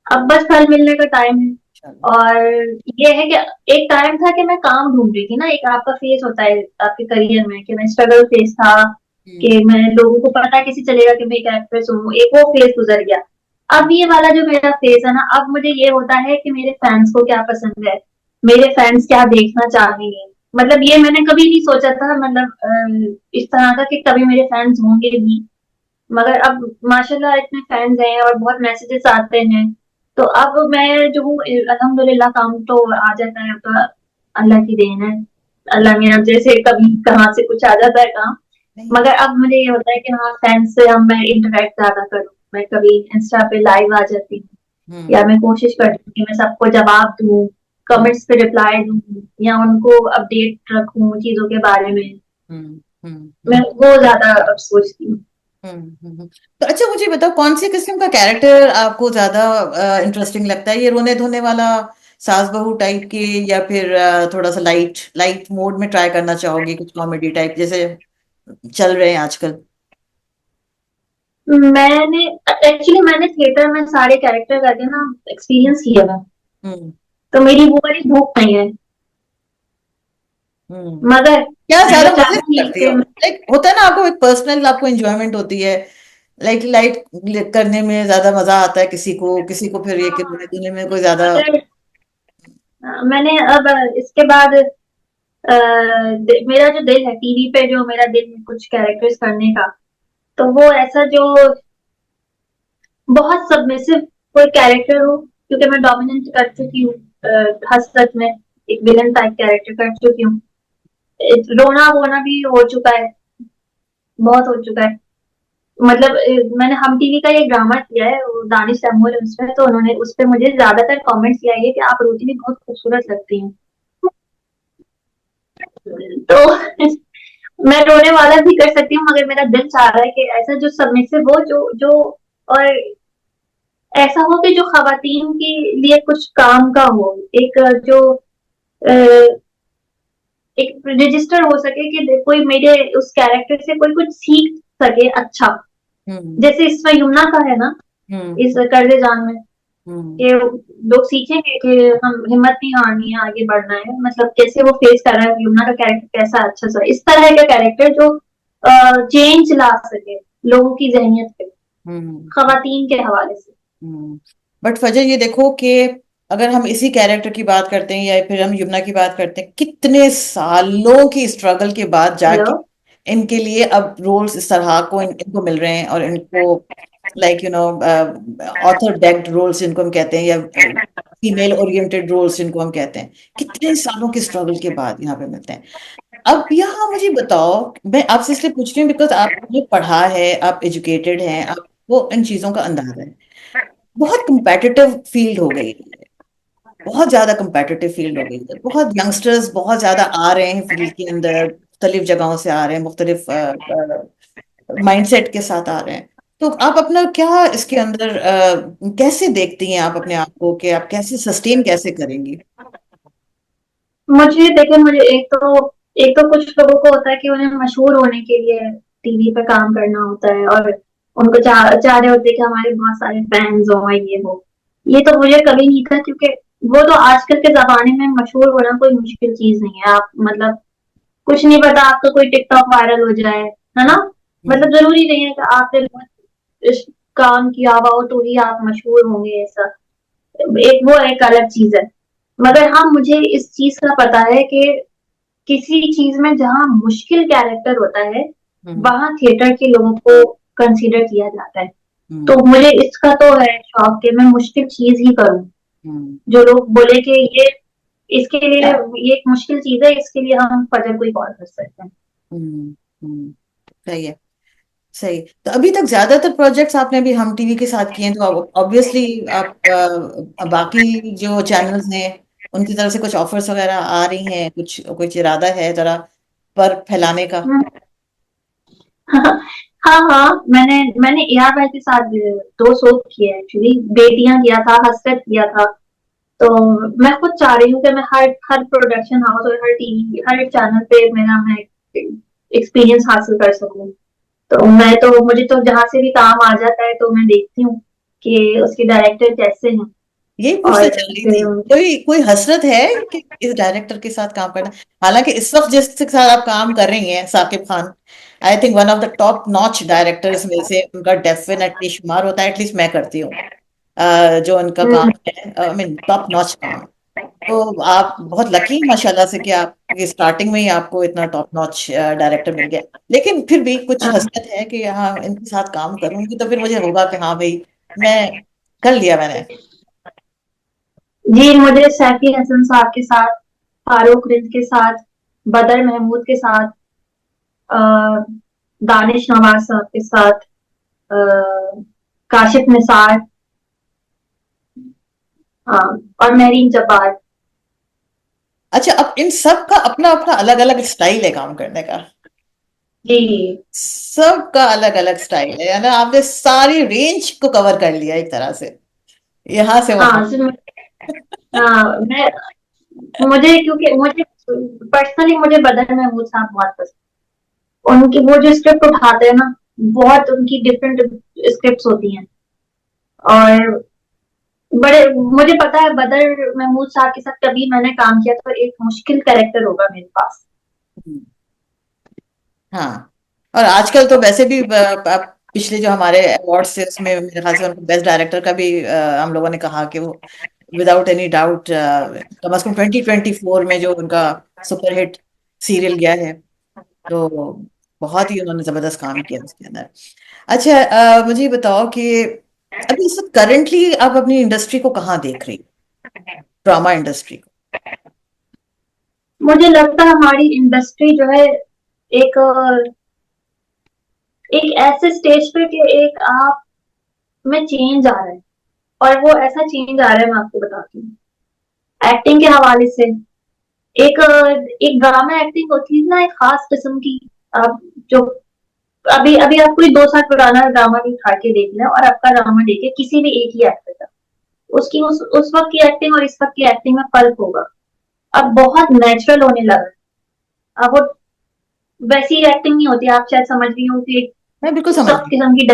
अब बस फल मिलने का टाइम है। चलो। और ये है कि एक टाइम था कि मैं काम ढूंढ रही थी ना, एक आपका फेज होता है आपके करियर में कि मैं स्ट्रगल फेज था, कि हम्म। मैं लोगों को पता कैसे चलेगा कि मैं एक एक्ट्रेस हूँ, एक वो फेज गुजर गया। अब ये वाला जो मेरा फेज है ना, अब मुझे ये होता है कि मेरे फैंस को क्या पसंद है, मेरे फैंस क्या देखना चाहेंगे। मतलब ये मैंने कभी नहीं सोचा था, मतलब इस तरह का कि कभी मेरे फैंस होंगे भी। मगर अब माशाल्लाह इतने फैंस हैं और बहुत मैसेजेस आते हैं। तो अब मैं जो हूँ अल्हम्दुलिल्लाह, काम तो आ जाता है, तो अल्लाह की देन है। अल्लाह मेरा जैसे कभी कहाँ से कुछ आ जाता है काम। नहीं। मगर अब मुझे ये होता है कि हाँ, फैंस से हम मैं इंटरेक्ट ज्यादा करूँ, मैं कभी इंस्टा पे लाइव आ जाती हूँ, या हम्म। मैं कोशिश करती हूँ कि मैं सबको जवाब दूँ, हम्म। कमेंट्स पे रिप्लाई दूँ, या उनको अपडेट रखूँ चीजों के बारे में। हम्म। हम्म। मैं हम्म। वो ज्यादा अब सोचती हूँ। तो अच्छा, मुझे बताओ कौन से किस्म का कैरेक्टर आपको ज्यादा इंटरेस्टिंग लगता है, ये रोने धोने वाला, सास बहू टाइप के, या फिर थोड़ा सा लाइट लाइट मोड में ट्राई करना चाहोगी, कुछ कॉमेडी टाइप जैसे चल रहे हैं आजकल? मैंने एक्चुअली मैंने थिएटर में सारे कैरेक्टर करके ना एक्सपीरियंस किया था, हम्म। तो मेरी वो वाली भूख नहीं है। हम्म। मगर क्या मैं जो ज्यादा मजे से चाहूंगी करती हो? कि लाइक होता है ना, आपको एक पर्सनल आपको एंजॉयमेंट होती है, लाइक लाइट करने में ज्यादा मजा आता है किसी को, किसी को फिर ये कि रोने धोने में कोई ज्यादा। मगर मैंने अब इसके बाद मेरा जो दिल है टीवी पे, जो मेरा दिल है कुछ कैरेक्टर्स करने का, तो वो ऐसा जो बहुत सबमिसिव कोई कैरेक्टर हो, क्योंकि मैं डोमिनेंट कर चुकी हूँ हर सच में, एक विलन टाइप कैरेक्टर कर चुकी हूँ। रोना वोना भी हो चुका है, बहुत हो चुका है। मतलब मैंने हम टीवी का एक ड्रामा किया है, वो दानिश तैमूर है उसमें, तो उन्होंने उस पे मुझे ज्यादातर कमेंट्स किया है कि आप रोती भी बहुत खूबसूरत लगती हैं। तो मैं रोने वाला भी कर सकती हूँ, मगर मेरा दिल चाह रहा है कि ऐसा जो सबमिसिव हो, जो जो और ऐसा हो कि जो खवातीन के लिए कुछ काम का हो, एक जो अ, एक रजिस्टर हो सके कि कोई मेरे उस कैरेक्टर से कोई कुछ सीख सके अच्छा। हम्म। जैसे इसमें यमुना का है ना, हम्म। इस कर दे जान में, हम्म। कि लोग सीखेंगे कि हम हिम्मत नहीं हारनी है, आगे बढ़ना है। मतलब कैसे वो फेस कर रहा है, यमुना का कैरेक्टर कैसा अच्छा सा, इस तरह का कैरेक्टर जो चेंज ला सके लोगों की जहनियत पे, हम्म। खवातीन के हवाले से। हम्म। बट फजर, ये देखो कि अगर हम इसी कैरेक्टर की बात करते हैं या फिर हम यमुना की बात करते हैं, कितने सालों की स्ट्रगल के बाद हेलो। जाके इनके लिए अब रोल्स इस तरह को इनको मिल रहे हैं, और इनको लाइक ऑथर डेक्ड रोल्स जिनको हम कहते हैं, या फीमेल ओरिएंटेड रोल्स जिनको हम कहते हैं, कितने सालों के स्ट्रगल के बाद यहाँ पे मिलते हैं। अब यहाँ मुझे बताओ, मैं आपसे इसलिए पूछ रही हूँ बिकॉज आपने पढ़ा है, आप एजुकेटेड हैं, आपको इन चीजों का अंदाजा है। बहुत कंपेटिटिव फील्ड हो गई है, बहुत ज्यादा कंपेटिटिव फील्ड हो गई है, बहुत यंगस्टर्स बहुत ज्यादा आ रहे हैं फील्ड के अंदर, मुख्तलिफ जगहों से आ रहे हैं, मुख्तलिफ माइंडसेट के साथ आ रहे हैं। तो आप अपना क्या इसके अंदर कैसे देखती हैं आप अपने आप को, कि आप कैसे सस्टेन कैसे करेंगी? मुझे देखिए, मुझे एक तो कुछ लोगों को होता है कि उन्हें मशहूर होने के लिए टीवी पे काम करना होता है, और उनको चाह रहे होते हैं कि हमारे बहुत सारे फैंस हो, ये हो। ये तो मुझे कभी नहीं था, क्योंकि वो तो आजकल के जमाने में मशहूर होना कोई मुश्किल चीज नहीं है। आप मतलब कुछ नहीं पता, आपका कोई टिकटॉक वायरल हो जाए, है ना। हम्म। मतलब जरूरी नहीं है कि आपने बहुत काम किया हुआ हो तो ही आप मशहूर होंगे, ऐसा एक वो एक अलग चीज है। मगर हाँ, मुझे इस चीज का पता है कि किसी चीज में जहाँ मुश्किल कैरेक्टर होता है, हम्म। वहां थिएटर के लोगों को कंसीडर किया जाता है। तो हम्म। मुझे इसका तो है शौक कि मैं मुश्किल चीज ही करूं। हम्म। जो लोग बोले कि ये इसके लिए ये एक मुश्किल चीज है, इसके लिए हम फजर को ही कॉल कर सकते हैं। हम्म। हम्म। सही है। सही। तो अभी तक ज्यादातर प्रोजेक्ट्स आपने अभी हम टीवी के साथ किए हैं, तो ऑब्वियसली आप बाकी जो चैनल्स हैं उनकी तरफ से कुछ ऑफर्स वगैरह आ रही हैं, कुछ कुछ इरादा है जरा पर फैलाने का? हम्म। हाँ हाँ, मैंने मैंने एआर भाई के साथ दो शो किए एक्चुअली। बेटियां किया था, हसरत किया था। तो मैं खुद चाह रही हूँ कि मैं हर हर प्रोडक्शन हाउस और हर टीवी हर चैनल पे मेरा मैं एक्सपीरियंस हासिल कर सकूं। तो मैं तो मुझे तो जहां से भी काम आ जाता है तो मैं देखती हूँ कि उसके डायरेक्टर कैसे हैं, यही पूछना और चाह रही फिर थी, कोई कोई हसरत है कि इस डायरेक्टर के साथ काम करना? हालांकि इस वक्त जिसके साथ आप काम कर रही हैं, Saqib Khan, I think one of the top notch directors में से उनका डेफिनेटली शुमार होता है, एटलीस्ट मैं करती हूँ। जो उनका काम हम्म, है, आई मीन टॉप नॉच काम। तो आप बहुत लकी माशाल्लाह से कि आप स्टार्टिंग में ही आपको इतना टॉप नॉच डायरेक्टर मिल गया। लेकिन फिर भी कुछ हाँ, हसरत है कि हाँ इनके साथ काम करूंगी तो फिर मुझे होगा कि हाँ भाई, मैं कर लिया मैंने। जी मुझे सैफी हसन साहब के साथ, फारूक रिज के साथ, बदर महमूद के साथ, अ, दानिश नवाज साहब के साथ, अ, काशिफ निसार, हाँ, और महरीन जब्बार। अच्छा, अब इन सब का अपना अपना अलग अलग स्टाइल है काम करने का, जी सबका अलग अलग स्टाइल है, यानी आपने सारी रेंज को कवर कर लिया एक तरह से, यहाँ से हाँ, वहां। हाँ, मैं मुझे क्योंकि मुझे पर्सनली मुझे बदर महमूद साहब बहुत पसंद। उनकी वो जो स्क्रिप्ट उठाते हैं ना, बहुत उनकी डिफरेंट स्क्रिप्ट्स होती हैं। और बड़े मुझे पता है बदर महमूद साहब के साथ कभी मैंने काम किया तो एक मुश्किल कैरेक्टर होगा मेरे पास। हाँ, और आजकल तो वैसे भी पिछले जो हमारे अवार्ड्स थे उसमें मेरे ख्याल से उनको बेस्ट डायरेक्टर का भी हम लोगों ने कहा कि वो विदाउट एनी डाउट कम अज कम 2024 में जो उनका सुपरहिट सीरियल गया है, तो बहुत ही उन्होंने जबरदस्त काम किया उसके अंदर। अच्छा, मुझे ये बताओ कि अभी इस करंटली आप अपनी इंडस्ट्री को कहाँ देख रही, ड्रामा इंडस्ट्री को? मुझे लगता है हमारी इंडस्ट्री जो है एक एक ऐसे स्टेज पे कि एक आप में चेंज आ रहा है। और वो ऐसा चेंज आ रहा है, मैं आपको बताती हूँ। एक्टिंग के हवाले से एक एक ड्रामा एक्टिंग होती है ना, एक खास किस्म की। आप जो अभी अभी आप कोई 2 साल पुराना ड्रामा भी उठा के देख लें और आपका ड्रामा देखे किसी भी एक ही एक्टर का, उसकी उस वक्त की एक्टिंग और इस वक्त की एक्टिंग में फर्क होगा। अब बहुत नेचुरल होने लगा है। अब वो वैसी एक्टिंग नहीं होती, आप शायद समझ रही हो कि मैं बिल्कुल समझ सख्त रही किस्म की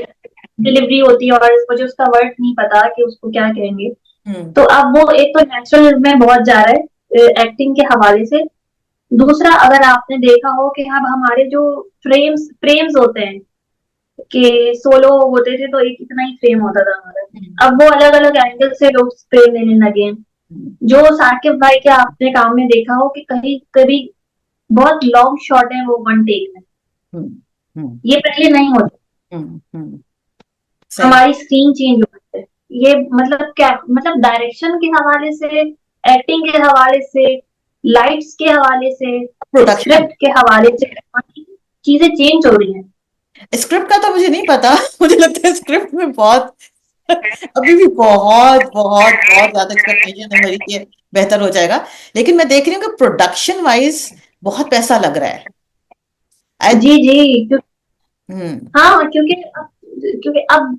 डिलीवरी होती है और मुझे उसका वर्ड नहीं पता कि उसको क्या कहेंगे। हूँ। तो अब वो एक तो नेचुरल में बहुत जा रहा है एक्टिंग के हवाले से। दूसरा, अगर आपने देखा हो कि अब हमारे जो फ्रेम्स फ्रेम्स होते हैं कि सोलो होते थे तो एक इतना ही फ्रेम होता था हमारा, हम्म, अब वो अलग अलग एंगल से लोग फ्रेम लेने लगे हैं। हम्म, जो साकिब भाई के आपने काम में देखा हो कि कहीं कभी बहुत लॉन्ग शॉट है वो वन टेक में, हम्म, हम्म, ये पहले नहीं होता। सही। हमारी स्क्रीन चेंज हो गई है। ये मतलब क्या, मतलब डायरेक्शन के हवाले से, एक्टिंग के हवाले से, लाइट्स के हवाले से, प्रोडक्शन, स्क्रिप्ट के हवाले से हमारी चीजें चेंज हो रही हैं। स्क्रिप्ट का तो मुझे नहीं पता। मुझे लगता है स्क्रिप्ट में बहुत अभी भी बहुत बहुत बहुत ज्यादा एक्सपेक्टेशन है मेरी कि बेहतर हो जाएगा। लेकिन मैं देख रही हूँ कि प्रोडक्शन वाइज बहुत पैसा लग रहा है। आई जी जी। हम्म, हाँ, क्योंकि अब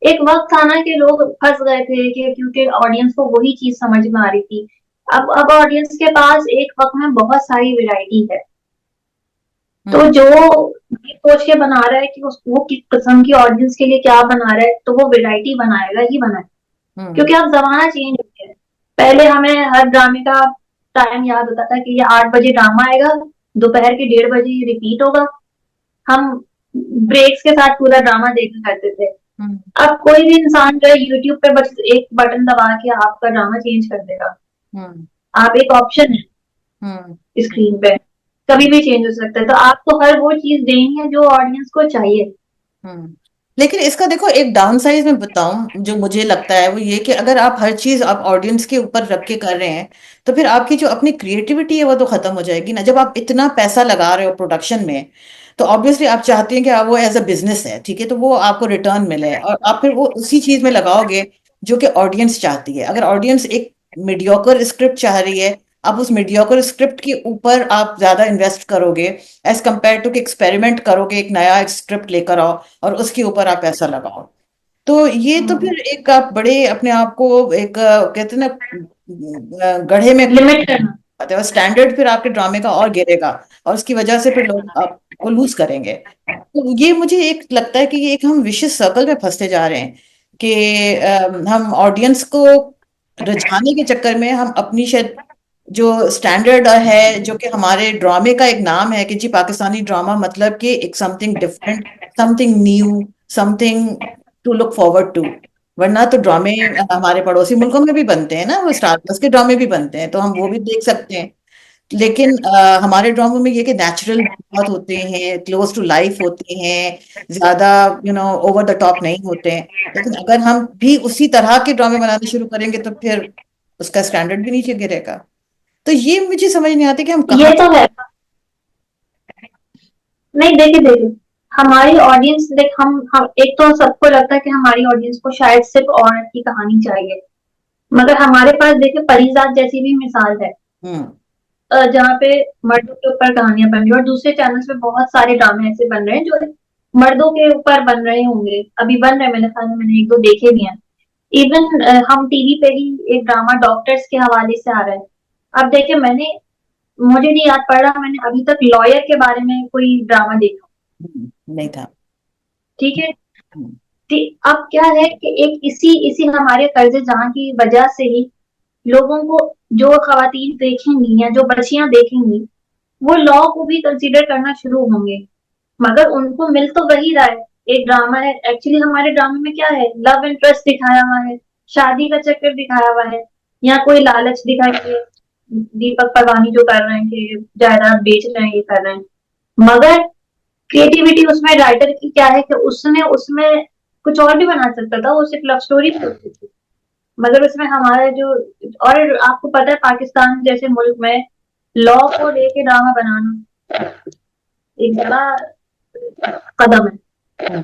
एक वक्त था ना कि लोग फंस गए थे कि क्योंकि ऑडियंस को वही चीज समझ में आ रही थी। अब ऑडियंस के पास एक वक्त में बहुत सारी वैरायटी है। तो हम्म, जो ये सोच के बना रहा है कि वो किस किस्म की ऑडियंस के लिए क्या बना रहा है, तो वो वैरायटी बनाएगा ही बनाएगा। हम्म, क्योंकि अब जमाना चेंज हो गया है। पहले हमें हर ड्रामे का टाइम याद होता था कि ये 8 बजे ड्रामा आएगा, दोपहर के 1:30 बजे ये रिपीट होगा। हम ब्रेक्स के साथ पूरा ड्रामा देखा करते थे। हम्म, अब कोई भी इंसान जो है यूट्यूब पे बस एक बटन दबा के आपका ड्रामा चेंज कर देगा। हम्म, आप एक ऑप्शन है हम्म, स्क्रीन पे, कभी भी चेंज हो सकता है। तो आपको हर वो चीज देनी है जो ऑडियंस को चाहिए। हम्म। लेकिन इसका देखो एक डाउन साइड में बताऊं जो मुझे लगता है वो ये कि अगर आप हर चीज आप ऑडियंस के ऊपर रख के कर रहे हैं तो फिर आपकी जो अपनी क्रिएटिविटी है वो तो खत्म हो जाएगी ना। जब आप इतना पैसा लगा रहे हो प्रोडक्शन में तो ऑब्वियसली आप चाहते हैं कि आप वो एज अ बिजनेस है, ठीक है, तो वो आपको रिटर्न मिले और आप फिर वो उसी चीज में लगाओगे जो कि ऑडियंस चाहती है। अगर ऑडियंस एक मीडियोकर स्क्रिप्ट चाह रही है, आप उस मीडियोकर स्क्रिप्ट के ऊपर आप ज्यादा इन्वेस्ट करोगे एज कंपेयर टू कि एक्सपेरिमेंट करोगे, एक नया स्क्रिप्ट लेकर आओ और उसके ऊपर आप पैसा लगाओ। तो ये तो फिर एक आप बड़े अपने आप को एक कहते हैं ना गड्ढे में लिमिट करना। आते हैं और स्टैंडर्ड फिर आपके ड्रामे का और गिरेगा और उसकी वजह से फिर लोग आपको लूज करेंगे। तो ये मुझे एक लगता है कि ये एक हम विशियस सर्कल में फंसते जा रहे हैं कि हम ऑडियंस को रिझाने के चक्कर में हम अपनी शायद जो स्टैंडर्ड है, जो कि हमारे ड्रामे का एक नाम है कि जी पाकिस्तानी ड्रामा मतलब कि एक something different, something new, something to look forward to. वरना तो ड्रामे हमारे पड़ोसी मुल्कों में भी बनते हैं ना, वो स्टार प्लस के ड्रामे भी बनते हैं तो हम वो भी देख सकते हैं। लेकिन हमारे ड्रामों में ये कि नेचुरल बहुत होते हैं, क्लोज टू लाइफ होते हैं, ज्यादा ओवर द टॉप नहीं होते हैं। लेकिन अगर हम भी उसी तरह के ड्रामे बनाने शुरू करेंगे तो फिर उसका स्टैंडर्ड भी नीचे गिरेगा। तो ये मुझे समझ नहीं आती कि हम कहाँ। ये तो है। नहीं, देखिए देखिए, हमारी ऑडियंस देख हम एक तो सबको लगता है कि हमारी ऑडियंस को शायद सिर्फ औरत की कहानी चाहिए। मगर हमारे पास देखिए परिजात जैसी भी मिसाल है, हम्म, जहाँ पे मर्दों के ऊपर कहानियां बन रही है। और दूसरे चैनल्स पे बहुत सारे ड्रामे ऐसे बन रहे हैं जो मर्दों के ऊपर बन रहे होंगे, अभी बन रहे हैं, मैंने ख्याल में मैंने एक दो देखे भी हैं। इवन हम टीवी पे ही एक ड्रामा डॉक्टर्स के हवाले से आ रहा है। अब देखिए, मुझे नहीं याद पड़ रहा, मैंने अभी तक लॉयर के बारे में कोई ड्रामा देखा। नहीं था। ठीक है। हम्म, अब क्या है कि एक इसी इसी हमारे कर्जे जहाँ की वजह से ही लोगों को, जो खवातीन देखेंगी या जो बच्चियां देखेंगी, वो लॉ को भी कंसीडर करना शुरू होंगे। मगर उनको मिल तो वही रहा है, एक ड्रामा है। एक्चुअली हमारे ड्रामे में क्या है, लव इंटरेस्ट दिखाया हुआ है, शादी का चक्कर दिखाया हुआ है, या कोई लालच दिखाई है, दीपक परवानी जो कर रहे हैं कि जायदाद बेच रहे हैं, ये कर रहे हैं। मगर क्रिएटिविटी उसमें राइटर की क्या है कि उसने उसमें कुछ और भी बना सकता था, वो सिर्फ लव स्टोरी भी हो सकती थी। मगर उसमें हमारा जो, और आपको पता है पाकिस्तान जैसे मुल्क में लॉ को लेके ड्रामा बनाना एक बड़ा कदम है। हम्म,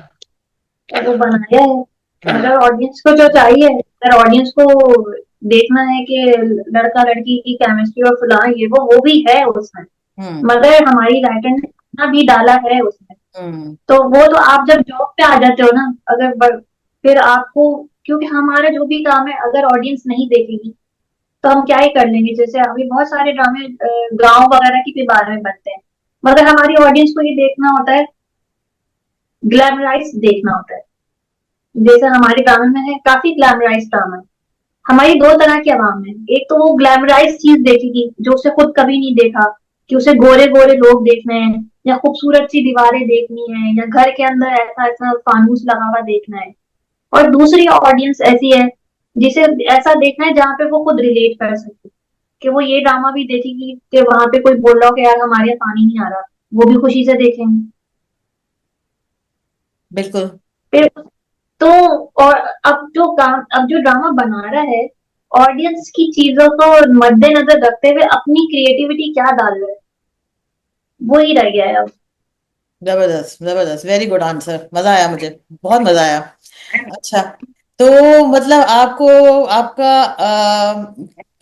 वो बनाया है। हम्म, अगर ऑडियंस को जो चाहिए, अगर ऑडियंस को देखना है कि लड़का लड़की की केमिस्ट्री और फलां ये वो भी है उसमें। हम्म, मगर हमारी राइटर ने इतना भी डाला है उसमें। हम्म, तो वो तो आप जब जॉब पे आ जाते हो ना, फिर आपको, क्योंकि हमारा जो भी काम है अगर ऑडियंस नहीं देखेगी तो हम क्या ही कर लेंगे। जैसे अभी बहुत सारे ड्रामे गांव वगैरह की भी बारे में बनते हैं, मगर हमारी ऑडियंस को ये देखना होता है, ग्लैमराइज देखना होता है। जैसे हमारे ड्रामे में है काफी ग्लैमराइज ड्रामा है। हमारी दो तरह की आवाम है, एक तो वो ग्लैमराइज चीज देखेगी जो उसे खुद कभी नहीं देखा, कि उसे गोरे गोरे लोग देखने हैं, या खूबसूरत सी दीवारें देखनी है, या घर के अंदर ऐसा ऐसा फानूस लगा हुआ देखना है। और दूसरी ऑडियंस ऐसी है जिसे ऐसा देखना है जहाँ पे वो खुद रिलेट कर सके, कि वो ये ड्रामा भी देखेगी कि वहां पे कोई बोल रहा हो कि यार हमारे यहाँ पानी नहीं आ रहा, वो भी खुशी से देखेंगे। बिल्कुल। फिर तो, और अब जो ड्रामा बना रहा है, ऑडियंस की चीजों को मद्देनजर रखते हुए अपनी क्रिएटिविटी क्या डाल रहा है, वो ही रह गया है अब। जबरदस्त, जबरदस्त, वेरी गुड आंसर, मजा आया मुझे, बहुत मजा आया। अच्छा, तो मतलब आपको, आपका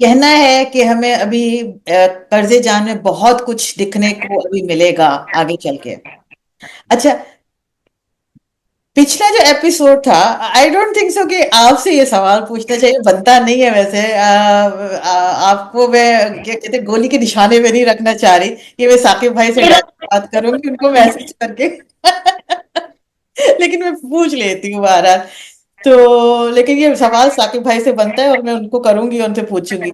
कहना है कि हमें अभी कर्जे जान में बहुत कुछ दिखने को अभी मिलेगा आगे चल के। अच्छा, पिछला जो एपिसोड था, आई डोंट थिंक सो कि आपसे ये सवाल पूछना चाहिए, बनता नहीं है वैसे। आपको मैं क्या कहते हैं, गोली के निशाने में नहीं रखना चाह रही कि मैं साकिब भाई से मेरा डायरेक्ट बात करूंगी उनको मैसेज करके। लेकिन मैं पूछ लेती हूँ बहरहाल। तो लेकिन ये सवाल साकिब भाई से बनता है और मैं उनको करूंगी, उनसे पूछूंगी।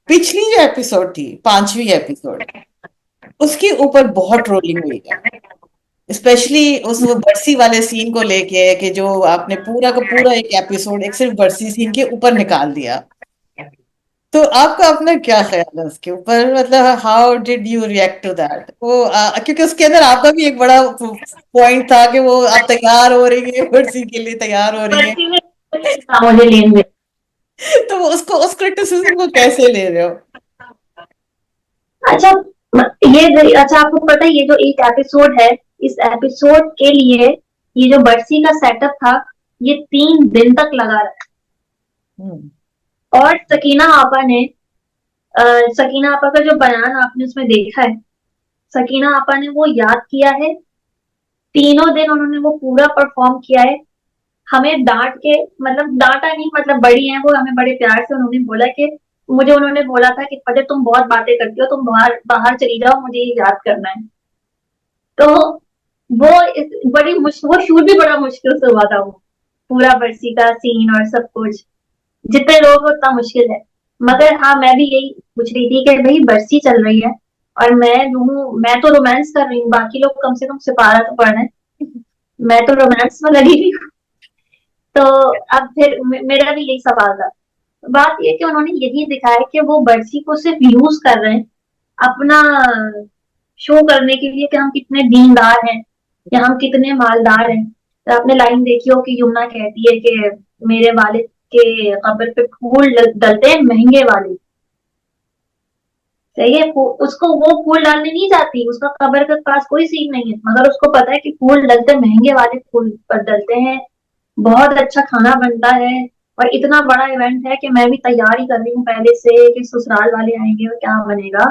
पिछली जो एपिसोड थी, पांचवी एपिसोड, उसके ऊपर बहुत ट्रोलिंग हुई है, स्पेशली उस वो बरसी वाले सीन को लेके, कि जो आपने पूरा का पूरा एक एपिसोड एक सिर्फ बरसी सीन के ऊपर निकाल दिया। तो आपका अपना क्या ख्याल है उसके ऊपर, मतलब how did you react to that? वो क्योंकि उसके अंदर आपका भी एक बड़ा पॉइंट था कि वो आप तैयार हो रही है, बरसी के लिए तैयार हो रही है। बस्ती में मुझे लेन देन। तो वो उसको, उस क्रिटिसिज्म को कैसे ले रहे हो? अच्छा, अच्छा आपको पता है ये जो एक एपिसोड है, इस एपिसोड के लिए ये जो बरसी का सेटअप था, ये 3 दिन तक लगा रहा। हम्म, और सकीना आपा ने, सकीना आपा का जो बयान आपने उसमें देखा है, सकीना आपा ने वो याद किया है। 3 दिन उन्होंने वो पूरा परफॉर्म किया है। हमें डांट के, मतलब डांटा नहीं, मतलब बड़ी हैं वो, हमें बड़े प्यार से उन्होंने बोला कि, मुझे उन्होंने बोला था कि फतेह तुम बहुत बातें करती हो, तुम बाहर बाहर चली जाओ, मुझे ये याद करना है। तो वो शूट भी बड़ा मुश्किल से हुआ था वो, पूरा बरसी का सीन और सब कुछ, जितने लोग हो उतना मुश्किल है। मगर हाँ, मैं भी यही पूछ रही थी कि भाई बरसी चल रही है और मैं तो रोमांस कर रही हूँ, बाकी लोग कम से कम सिपारा तो पढ़ रहे हैं, मैं तो रोमांस में लगी हुई हूँ। तो अब फिर मेरा भी यही सवाल था। बात ये कि उन्होंने यही दिखाया कि वो बरसी को सिर्फ यूज कर रहे हैं अपना शो करने के लिए, कि हम कितने दीनदार हैं या हम कितने मालदार हैं। तो आपने लाइन देखी हो कि यमुना कहती है कि मेरे वालिद के कब्र पे फूल डलते हैं महंगे वाले। सही है, उसको वो फूल डालने नहीं जाती, उसका कब्र के पास कोई सीन नहीं है, मगर उसको पता है कि फूल डलते महंगे वाले फूल पर डलते हैं, बहुत अच्छा खाना बनता है, और इतना बड़ा इवेंट है कि मैं भी तैयारी कर रही हूँ पहले से कि ससुराल वाले आएंगे और क्या बनेगा।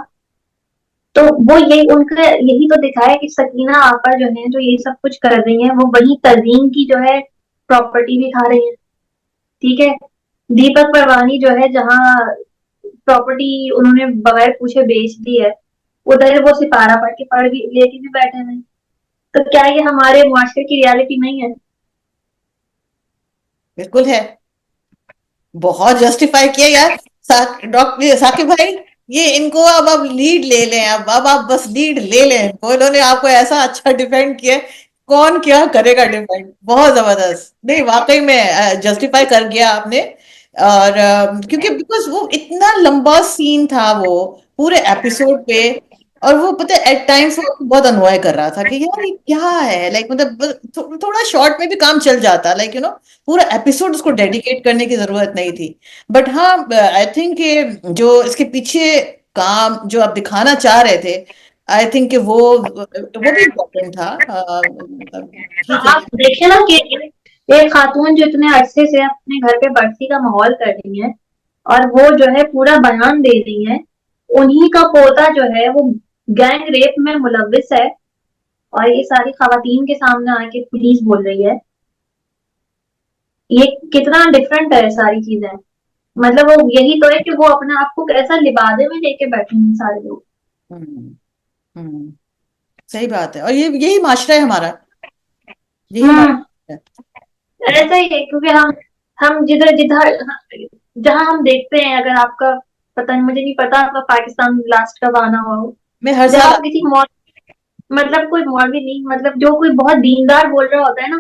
तो वो यही उनका यही तो दिखाया कि सकीना आपा जो है, जो ये सब कुछ कर रही है, वो वही तजीन की जो है प्रॉपर्टी भी खा रही है। ठीक है। दीपक परवानी जो है, जहाँ प्रॉपर्टी उन्होंने बगैर पूछे बेच दी है, उधर वो सिपारा पढ़ के पढ़ भी लेके भी बैठे हैं। तो क्या ये हमारे मुआशरे की रियलिटी नहीं है? बिल्कुल है। बहुत जस्टिफाई किया यार। डॉक्टर साकिब भाई, ये इनको अब लीड ले लें, अब आप बस लीड ले लें इनको, इन्होंने आपको ऐसा अच्छा डिफेंड किया। कौन क्या करेगा डिफेंड, बहुत जबरदस्त। नहीं वाकई में जस्टिफाई कर गया आपने। और क्योंकि बिकॉज वो इतना लंबा सीन था वो पूरे एपिसोड पे। और वो पता है एट टाइम्स वो बहुत अनवॉय कर रहा था कि यार ये क्या है, लाइक मतलब थोड़ा शॉर्ट में भी काम चल जाता, लाइक पूरा एपिसोड उसको डेडिकेट करने की जरूरत नहीं थी। बट हाँ, आई थिंक कि जो इसके पीछे काम जो आप दिखाना चाह रहे थे, आई थिंक कि वो भी इम्पोर्टेंट था। मतलब तो ठीक है। आप देखिए ना कि एक खातून जो इतने अरसे से अपने घर पे बर्सी का माहौल कर रही है, और वो जो है पूरा बयान दे रही है, उन्हीं का पोता जो है वो गैंग रेप में मुलविस है, और ये सारी खवातीन के सामने आके पुलिस बोल रही है। ये कितना डिफरेंट है सारी चीजें। मतलब वो यही तो है कि वो अपने आप को कैसा लिबादे में लेके बैठे हैं सारे लोग। हम्म। हम्म। सही बात है, और ये यही माशरा है हमारा, यही हम्म। माशरा है। ऐसा ही है, क्योंकि हम जिधर जिधर जहां हम देखते हैं, अगर आपका पता नहीं, मुझे नहीं पता आपका पाकिस्तान लास्ट कब आना हुआ हो, मैं हर जब साल आप किसी मॉल, मतलब कोई मौलवी नहीं, मतलब जो कोई बहुत दीनदार बोल रहा होता है ना,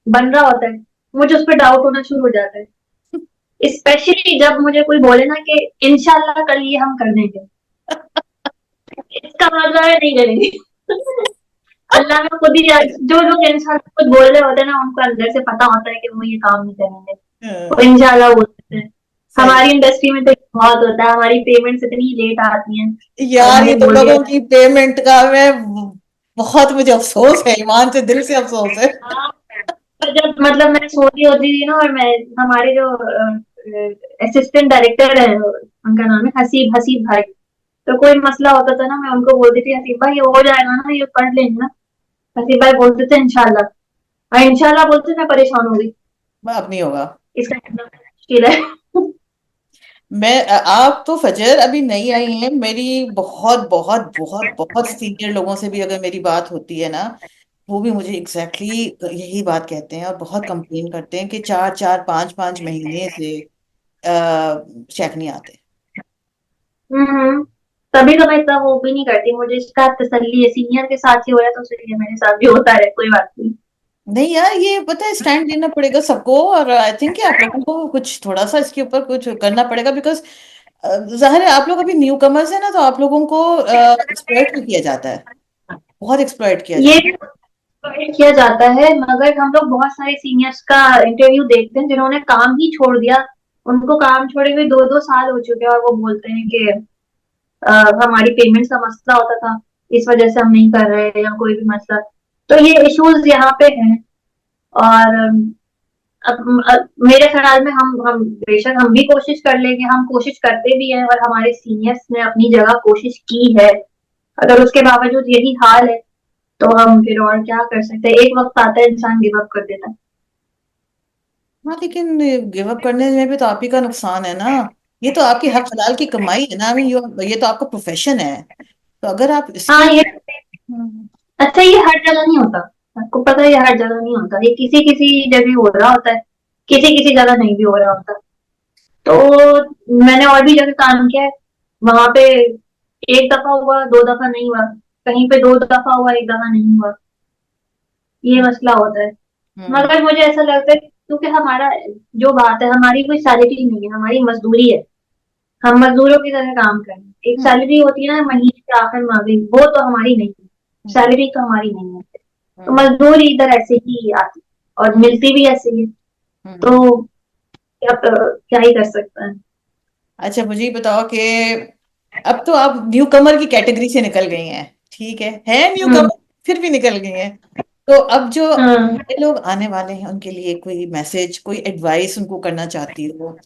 बन रहा होता है, मुझे उस पर डाउट होना शुरू हो जाता है। स्पेशली जब मुझे कोई बोले ना कि इंशाल्लाह कल ये हम कर देंगे, इसका मतलब है नहीं करेंगे। अल्लाह में खुद ही जो लोग इंशाल्लाह कुछ बोल रहे होते हैं ना, उनको अंदर से पता होता है कि वो ये काम नहीं करेंगे, वो इंशाल्लाह बोलते हैं। सही। हमारी इंडस्ट्री में तो बहुत होता है, हमारी पेमेंट्स इतनी लेट आती हैं, और यार ये हमें तो बोल दिया लोगों की पेमेंट का मैं बहुत मुझे अफसोस है, ईमान से दिल से अफसोस है। हाँ। और जब मतलब मैं सो रही होती थी ना, और मैं, हमारे जो असिस्टेंट डायरेक्टर है, उनका नाम है हसीब, हसीब भाई, तो कोई मसला होता था ना, मैं उनको बोलती थी हसीब भाई ये हो जाएगा ना, ये कर लेंगे ना। हसीब भाई बोलते थे इंशाल्लाह, और इंशाल्लाह बोलते मैं परेशान हो गई। अब नहीं होगा। इसका इतना मुश्किल है। आप तो फजर अभी नई आई हैं, मेरी बहुत बहुत बहुत बहुत सीनियर लोगों से भी अगर मेरी बात होती है ना, वो भी मुझे एग्जैक्टली यही बात कहते हैं और बहुत कंप्लेन करते हैं कि 4 4 5 5 महीने से चेक नहीं आते। हम्म। तभी तो मैं इतना वो भी नहीं करती, मुझे इसका तसल्ली है, सीनियर के साथ ही हो रहा है तो सही है, मेरे साथ भी होता है, कोई बात नहीं। नहीं यार, ये पता है स्टैंड लेना पड़ेगा सबको, और आई थिंक कि आप लोगों को कुछ थोड़ा सा इसके ऊपर कुछ करना पड़ेगा, बिकॉज जाहिर है आप लोग अभी न्यू कमर्स है ना, तो आप लोगों को एक्सप्लॉइट भी किया जाता है, बहुत एक्सप्लॉइट किया ये जाता प्रोवाइड किया जाता है, मगर हम लोग बहुत सारे सीनियर्स का इंटरव्यू देखते हैं जिन्होंने काम ही छोड़ दिया। उनको काम छोड़े हुए 2 2 साल हो चुके हैं, और वो बोलते हैं कि हमारी पेमेंट का मसला होता था, इस वजह से हम नहीं कर रहे, या कोई भी मसला। तो ये इश्यूज यहाँ पे हैं। और अब मेरे ख्याल में हम बेशक हम भी कोशिश कर लेंगे, हम कोशिश करते भी हैं, और हमारे सीनियर्स ने अपनी जगह कोशिश की है। अगर उसके बावजूद यही हाल है, तो हम फिर और क्या कर सकते हैं, एक वक्त आता है इंसान गिव अप कर देता है। है। हाँ लेकिन गिव अप करने में भी तो आप ही का नुकसान है ना, ये तो आपकी हक हलाल की कमाई है ना, ये तो आपका प्रोफेशन है, तो अगर आप हाँ इसके ये, हम्म। अच्छा ये हर जगह नहीं होता, आपको पता है, ये हर जगह नहीं होता, ये किसी किसी जगह हो रहा होता है, किसी किसी जगह नहीं भी हो रहा होता। तो मैंने और भी जगह काम किया है, वहां पे एक दफा हुआ, 2 दफा नहीं हुआ, कहीं पे 2 दफा हुआ, एक दफा नहीं हुआ, ये मसला होता है। हम्म। मगर मुझे ऐसा लगता है, क्योंकि हमारा जो बात है, हमारी कोई सैलरी नहीं है, हमारी मजदूरी है, हम मजदूरों की तरह काम कर रहे हैं। एक हम्म। सैलरी होती है ना महीने के आखिर में आ गई, वो तो हमारी नहीं है, हम्म। सैलरी तो हमारी नहीं है। तो हम्म। मजदूरी इधर ऐसे ही आती और हम्म। मिलती भी ऐसे ही है। हम्म। तो क्या ही कर सकते हैं। अच्छा मुझे ये बताओ कि अब तो आप न्यू कमर की कैटेगरी से निकल गई हैं, ठीक है न्यू हम्म। कमर, फिर भी निकल गई हैं। तो अब जो हाँ, नए लोग आने वाले हैं उनके लिए कोई मैसेज, कोई एडवाइस उनको करना चाहती हो?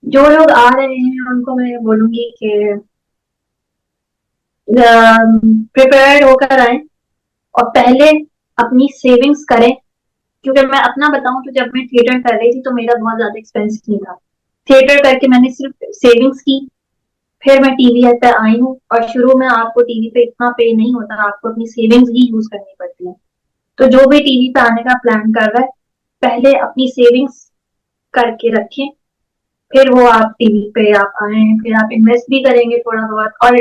जो लोग आ रहे हैं उनको मैं बोलूंगी कि प्रिपेयर्ड होकर आए, और पहले अपनी सेविंग्स करें, क्योंकि मैं अपना बताऊं तो जब मैं थिएटर कर रही थी तो मेरा बहुत ज्यादा एक्सपेंस नहीं था। थिएटर करके मैंने सिर्फ सेविंग्स की, फिर मैं टीवी पे आई हूँ। और शुरू में आपको टीवी पे इतना पे नहीं होता, आपको अपनी सेविंग्स ही यूज करनी पड़ती है। तो जो भी टीवी पे आने का प्लान कर रहा है, पहले अपनी सेविंग्स करके रखें, फिर वो आप टीवी पे आप आए, फिर आप इन्वेस्ट भी करेंगे थोड़ा बहुत। और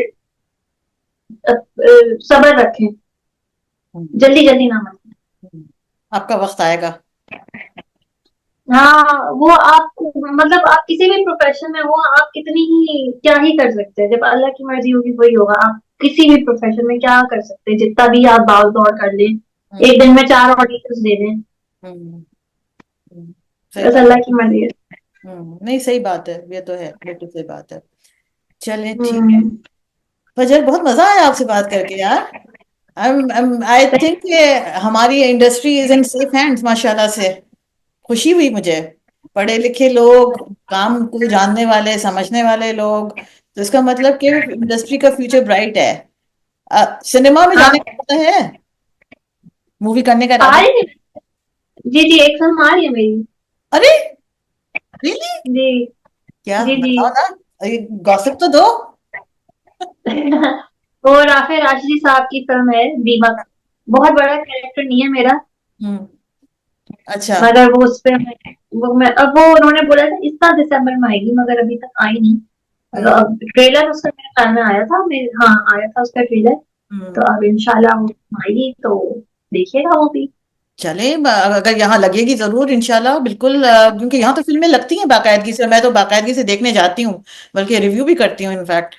सब्र रखें, हम्म, जल्दी जल्दी ना मत। हम्म, आपका वक्त आएगा। हाँ, वो आप मतलब आप किसी भी प्रोफेशन में हो, आप कितनी ही क्या ही कर सकते हैं, जब अल्लाह की मर्जी होगी वही होगा। आप किसी भी प्रोफेशन में क्या कर सकते हैं, जितना भी आप भाग दौड़ कर लें, हम्म, एक दिन में 4 ऑडिशंस दे दें, हम्म, हम्म, सही बस बात। अल्लाह की मर्जी है। नहीं, सही बात है, ये तो है, बिल्कुल सही बात है। चलिए ठीक है। हम्म। फजर, बहुत मजा आया आपसे बात करके यार। आई थिंक हमारी industry is in safe hands माशाल्लाह से। खुशी हुई मुझे। पढ़े लिखे लोग, काम को जानने वाले, समझने वाले लोग, तो इसका मतलब कि इंडस्ट्री का फ्यूचर ब्राइट है। सिनेमा में हाँ, जाने का इरादा है? मूवी करने का आ इरादा? रही है। जी जी, एक फिल्म आ रही है मेरी। अरे, रियली? जी क्या, जी जी। बताओ ना, गॉसिप तो दो। वो राफे राशदी साहब की फिल्म है दीमक। बहुत बड़ा कैरेक्टर नहीं है मेरा, हम्म। अच्छा। मगर वो उस पे वो मैं अब वो उन्होंने बोला था इस साल दिसंबर में आएगी, मगर अभी तक आई नहीं। हम्म, अब ट्रेलर उसका मेरे ख्याल में आया था, मेरे हाँ आया था उसका ट्रेलर। हम्म। तो अब इंशाल्लाह वो आएगी तो देखिएगा वो भी। चले, अगर यहाँ लगेगी जरूर इंशाल्लाह, बिल्कुल। क्योंकि यहाँ तो फिल्में लगती हैं बाकायदगी से, मैं तो बाकायदगी से देखने जाती हूँ, बल्कि रिव्यू भी करती हूँ इनफैक्ट।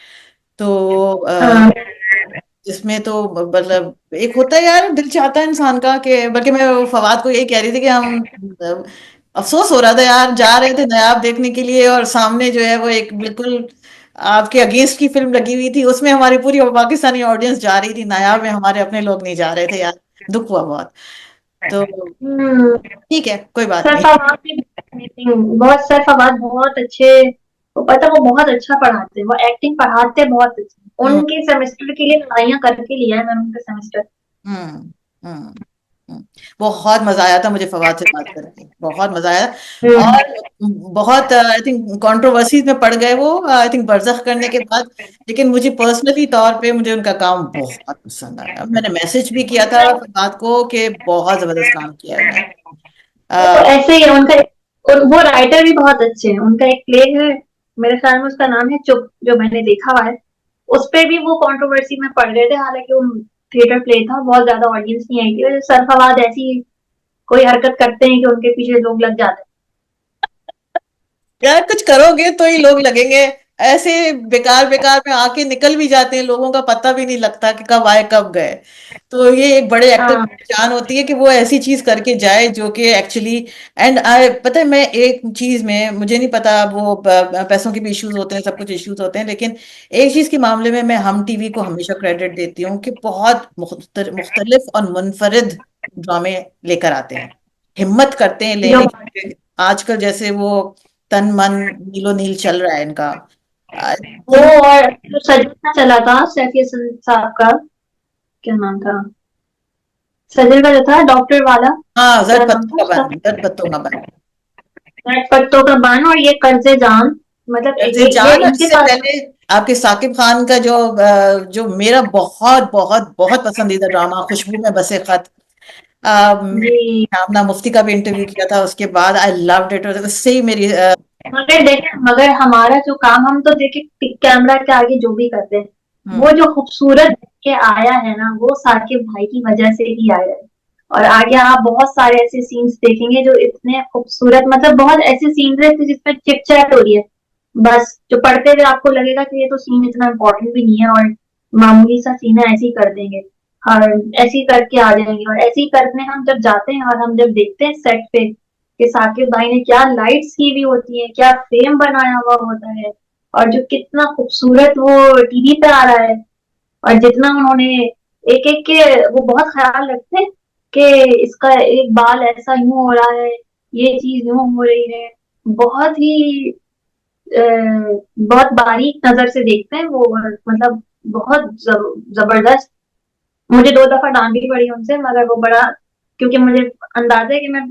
तो हाँ इसमें तो मतलब एक होता है यार, दिल चाहता है इंसान का कि, बल्कि मैं वो फवाद को यही कह रही थी कि हम अफसोस हो रहा था यार, जा रहे थे नायाब देखने के लिए और सामने जो है वो एक बिल्कुल आपके अगेंस्ट की फिल्म लगी हुई थी, उसमें हमारी पूरी पाकिस्तानी ऑडियंस जा रही थी, नायाब में हमारे अपने लोग नहीं जा रहे थे यार। दुख हुआ बहुत। तो हम्म। ठीक है, कोई बात सर नहीं। फवाद भी बहुत सर फवाद बहुत अच्छे, वो पता वो बहुत अच्छा पढ़ाते हैं, वो एक्टिंग पढ़ाते हैं बहुत अच्छे। हम्म, उनके सेमेस्टर के लिए लड़ाइयाँ करके लिया है मैंने उनका सेमेस्टर। हम्म, हम्म, हम्म। बहुत मजा आया था मुझे फवाद से बात करके, बहुत मजा आया। हम्म। और बहुत आई थिंक कंट्रोवर्सी में पड़ गए वो, आई थिंक बरसक करने के बाद। लेकिन मुझे पर्सनली तौर पे मुझे उनका काम बहुत पसंद आया, मैंने मैसेज भी किया था फवाद को कि बहुत जबरदस्त काम किया है उन्हें। वो ऐसे ही है उनका। और वो राइटर भी बहुत अच्छे हैं, उनका एक प्ले है, मेरे ख्याल में उसका नाम है चुप, जो मैंने देखा हुआ है। उस पे भी वो कंट्रोवर्सी में पड़ गए थे, हालांकि वो थिएटर प्ले था, बहुत ज्यादा ऑडियंस नहीं आई थी, और सरफराज ऐसी कोई हरकत करते हैं कि उनके पीछे लोग लग जाते यार कुछ करोगे तो ही लोग लगेंगे। ऐसे बेकार बेकार में आके निकल भी जाते हैं, लोगों का पता भी नहीं लगता कि कब आए कब गए। तो ये एक बड़े हैं। एक्टर हाँ की पहचान होती है कि वो ऐसी चीज करके जाए जो कि एक्चुअली। एंड आई पता है, मैं एक चीज में मुझे नहीं पता, वो पैसों के भी इश्यूज होते हैं, सब कुछ इश्यूज होते हैं, लेकिन एक चीज के मामले में मैं हम टीवी को हमेशा क्रेडिट देती हूँ कि बहुत मुख्तलिफ और मुनफरिद ड्रामे लेकर आते हैं, हिम्मत करते हैं जो लेने की। आजकल जैसे वो तन मन नीलो नील चल रहा है इनका, आई वो थिंक। और जो सजना चला था सैफ हसन साहब का, क्या नाम था सजन का, जो था डॉक्टर वाला, हाँ, क्या जट नाम पत्तों था का उसका? बन, जट पत्तों का बन। रेड पत्तों का बान और ये कर्जे जान, मतलब जैसे ये जान, और इनके इससे पास। पहले आपके साकिब खान का जो मेरा बहुत बहुत बहुत पसंदीदा ड्रामा खुशबू में बसे खत। जी। शाबना मुफ्ती का भी इंटरव्यू किया था उसके बाद, आई लव्ड इट, उससे ही मेरी मगर देखे, मगर हमारा जो काम, हम तो देखे कैमरा के आगे जो भी करते हैं, वो हम्म, जो खूबसूरत के आया है ना, वो साकिब भाई की वजह से ही आया है। और आगे आप बहुत सारे ऐसे सीन्स देखेंगे जो इतने खूबसूरत, मतलब बहुत ऐसे सीन्स है जिसमें चिट चैट हो रही है, बस जो पढ़ते हुए आपको लगेगा कि ये तो सीन इतना इम्पोर्टेंट भी नहीं है, और मामूली सा सीन है, ऐसे ही कर देंगे। और ऐसे ही करके आ जाएंगे, और ऐसे ही करने हम जब जाते हैं और हम जब देखते हैं सेट पे कि साकिब भाई ने क्या लाइट्स की हुई होती है, क्या फ्रेम बनाया हुआ होता है, और जो कितना खूबसूरत वो टीवी पे आ रहा है, और जितना उन्होंने एक एक के वो बहुत ख्याल रखते हैं कि इसका एक बाल ऐसा यूं हो रहा है, ये चीज यूं हो रही है, बहुत ही बहुत बारीक नजर से देखते हैं वो, और मतलब बहुत जबरदस्त। मुझे 2 दफा डांट भी पड़ी उनसे, मगर वो बड़ा, क्योंकि मुझे अंदाजा है कि मैं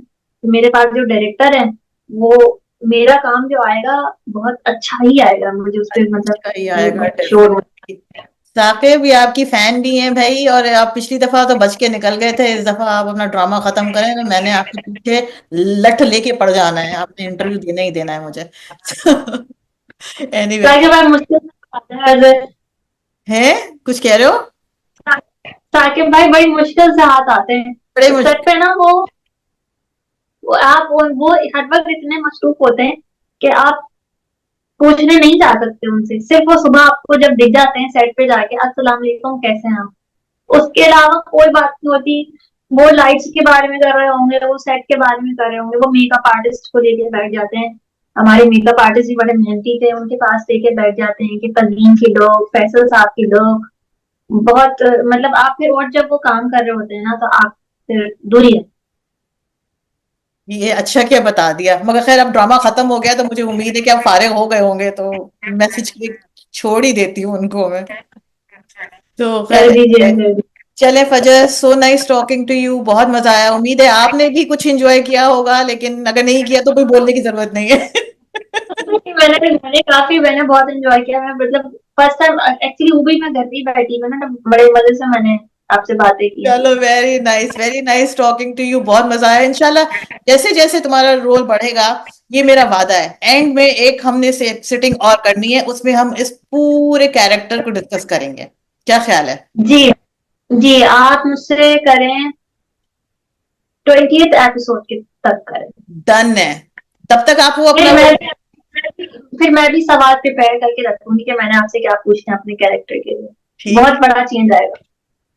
मेरे पास जो डायरेक्टर है वो मेरा काम जो आएगा बहुत अच्छा ही आएगा, मुझे उस पर मतलब अच्छा ही ये आएगा श्योर। डेफिनेटली। साकिब भी आपकी फैन भी हैं भाई, और आप पिछली दफा तो बच के निकल गए थे, इस दफा आप अपना ड्रामा खत्म करें तो मैंने आपके पीछे लठ लेके पड़ जाना है, आपने इंटरव्यू देना ही देना है मुझे। एनीवे, ताकि भाई मुश्किल से आता है है कुछ कह रहे हो? साकिब भाई बड़ी मुश्किल से हाथ आते हैं बड़े सेट मुश्किल। पे ना। वो हर वक्त इतने मसरूफ होते हैं कि आप पूछने नहीं जा सकते उनसे, सिर्फ वो सुबह आपको जब दिख जाते हैं सेट पे जाके अस्सलाम वालेकुम कैसे हैं आप, उसके अलावा कोई बात नहीं होती। वो लाइट्स के बारे में कर रहे होंगे, वो सेट के बारे में कर रहे होंगे, वो मेकअप आर्टिस्ट को लेके बैठ जाते हैं। हमारे मेकअप आर्टिस्ट भी बड़े मेहनती थे, उनके पास लेके बैठ जाते हैं कि कलीन की लोग, फैसल साहब की लोग, बहुत मतलब आप फिर और जब वो काम कर रहे होते हैं ना तो आप फिर दूर ही है। ये अच्छा क्या बता दिया, मगर खैर अब ड्रामा खत्म हो गया तो मुझे उम्मीद है कि आप फारिग हो गए होंगे, तो मैसेज छोड़ ही देती हूँ उनको मैं। तो कर खैर, दीजिए कर दीजिए। चले फजर, so nice talking to you, बहुत मजा आया, उम्मीद है आपने भी कुछ एंजॉय किया होगा, लेकिन अगर नहीं किया तो कोई बोलने की जरूरत नहीं है। मैंने काफी मैंने बहुत एंजॉय किया। मैं मतलब फर्स्ट टाइम एक्चुअली वो भी मैं घर पे ही बैठी हूँ ना, तो बड़े मजे से मैंने आपसे बातें की हैं। चलो, very nice talking to you, बहुत मजा आया। इंशाल्लाह जैसे जैसे तुम्हारा रोल बढ़ेगा, ये मेरा वादा है, एंड में एक हमने से सिटिंग और करनी है, उसमें हम इस पूरे कैरेक्टर को डिस्कस करेंगे। क्या ख्याल है? जी जी, आप मुझसे करें 20th एपिसोड के तक करें। डन है। तब तक आप वो फिर अपना वो, मैं फिर मैं भी सवाल प्रिपेयर करके रखूंगी कि मैंने आपसे क्या पूछना है अपने कैरेक्टर के लिए। ठीक बहुत बड़ा चेंज आएगा।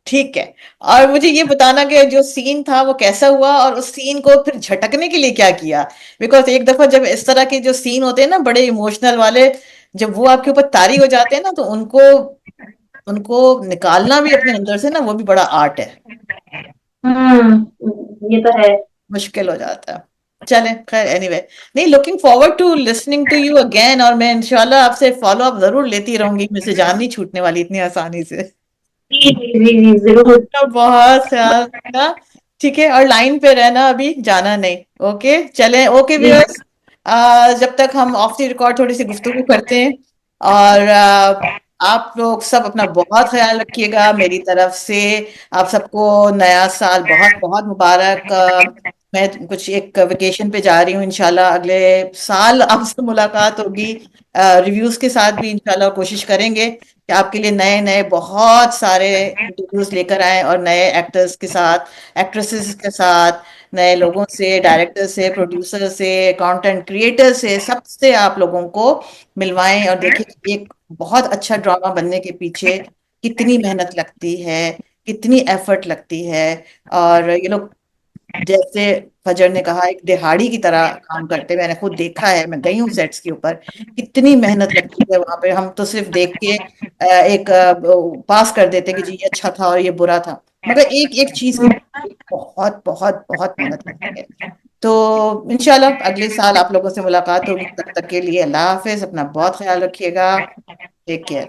ठीक है। और मुझे ये बताना कि जो सीन था वो कैसा हुआ, और उस सीन को फिर झटकने के लिए क्या किया। बिकॉज एक दफा जब इस तरह के जो सीन होते हैं ना बड़े इमोशनल वाले, जब वो आपके ऊपर तारी हो जाते हैं ना, तो उनको उनको निकालना भी अपने अंदर से ना, वो भी बड़ा आर्ट है। ये तो है। मुश्किल हो जाता है। चले खैर, एनीवे, नहीं, looking forward to listening to you again, और मैं इंशाल्लाह आपसे फॉलो अप जरूर लेती रहूंगी, मुझसे जान नहीं छूटने वाली इतनी आसानी से। जी जी जी जी जरूर। तो बहुत ख्याल रखना। ठीक है, और लाइन पे रहना, अभी जाना नहीं। ओके, चलें, ओके जी व्यूअर्स, जब तक हम ऑफ द रिकॉर्ड थोड़ी सी गुफ्तगू करते हैं, और आप लोग सब अपना बहुत ख्याल रखिएगा मेरी तरफ से। आप सबको नया साल बहुत बहुत मुबारक। मैं कुछ एक वेकेशन पे जा रही हूँ, इंशाल्लाह अगले साल आपसे मुलाकात होगी, रिव्यूज के साथ भी इंशाल्लाह कोशिश करेंगे कि आपके लिए नए नए बहुत सारे इंटरव्यूज लेकर आए, और नए एक्टर्स के साथ, एक्ट्रेसेस के साथ, नए लोगों से, डायरेक्टर से, प्रोड्यूसर से, कंटेंट क्रिएटर से, सबसे आप लोगों को मिलवाएं, और देखिए कि एक बहुत अच्छा ड्रामा बनने के पीछे कितनी मेहनत लगती है, कितनी एफर्ट लगती है। और ये लोग, जैसे फजर ने कहा, एक दिहाड़ी की तरह काम करते हैं, मैंने खुद देखा है, मैं गई हूँ सेट्स के ऊपर, कितनी मेहनत लगती है वहां पे। हम तो सिर्फ देख के एक पास कर देते कि जी ये अच्छा था और ये बुरा था, मगर एक एक चीज की बहुत बहुत बहुत मेहनत लगती है। तो इंशाल्लाह अगले साल आप लोगों से मुलाकात होगी, तब तक के लिए अल्लाह हाफिज, अपना बहुत ख्याल रखिएगा, टेक केयर।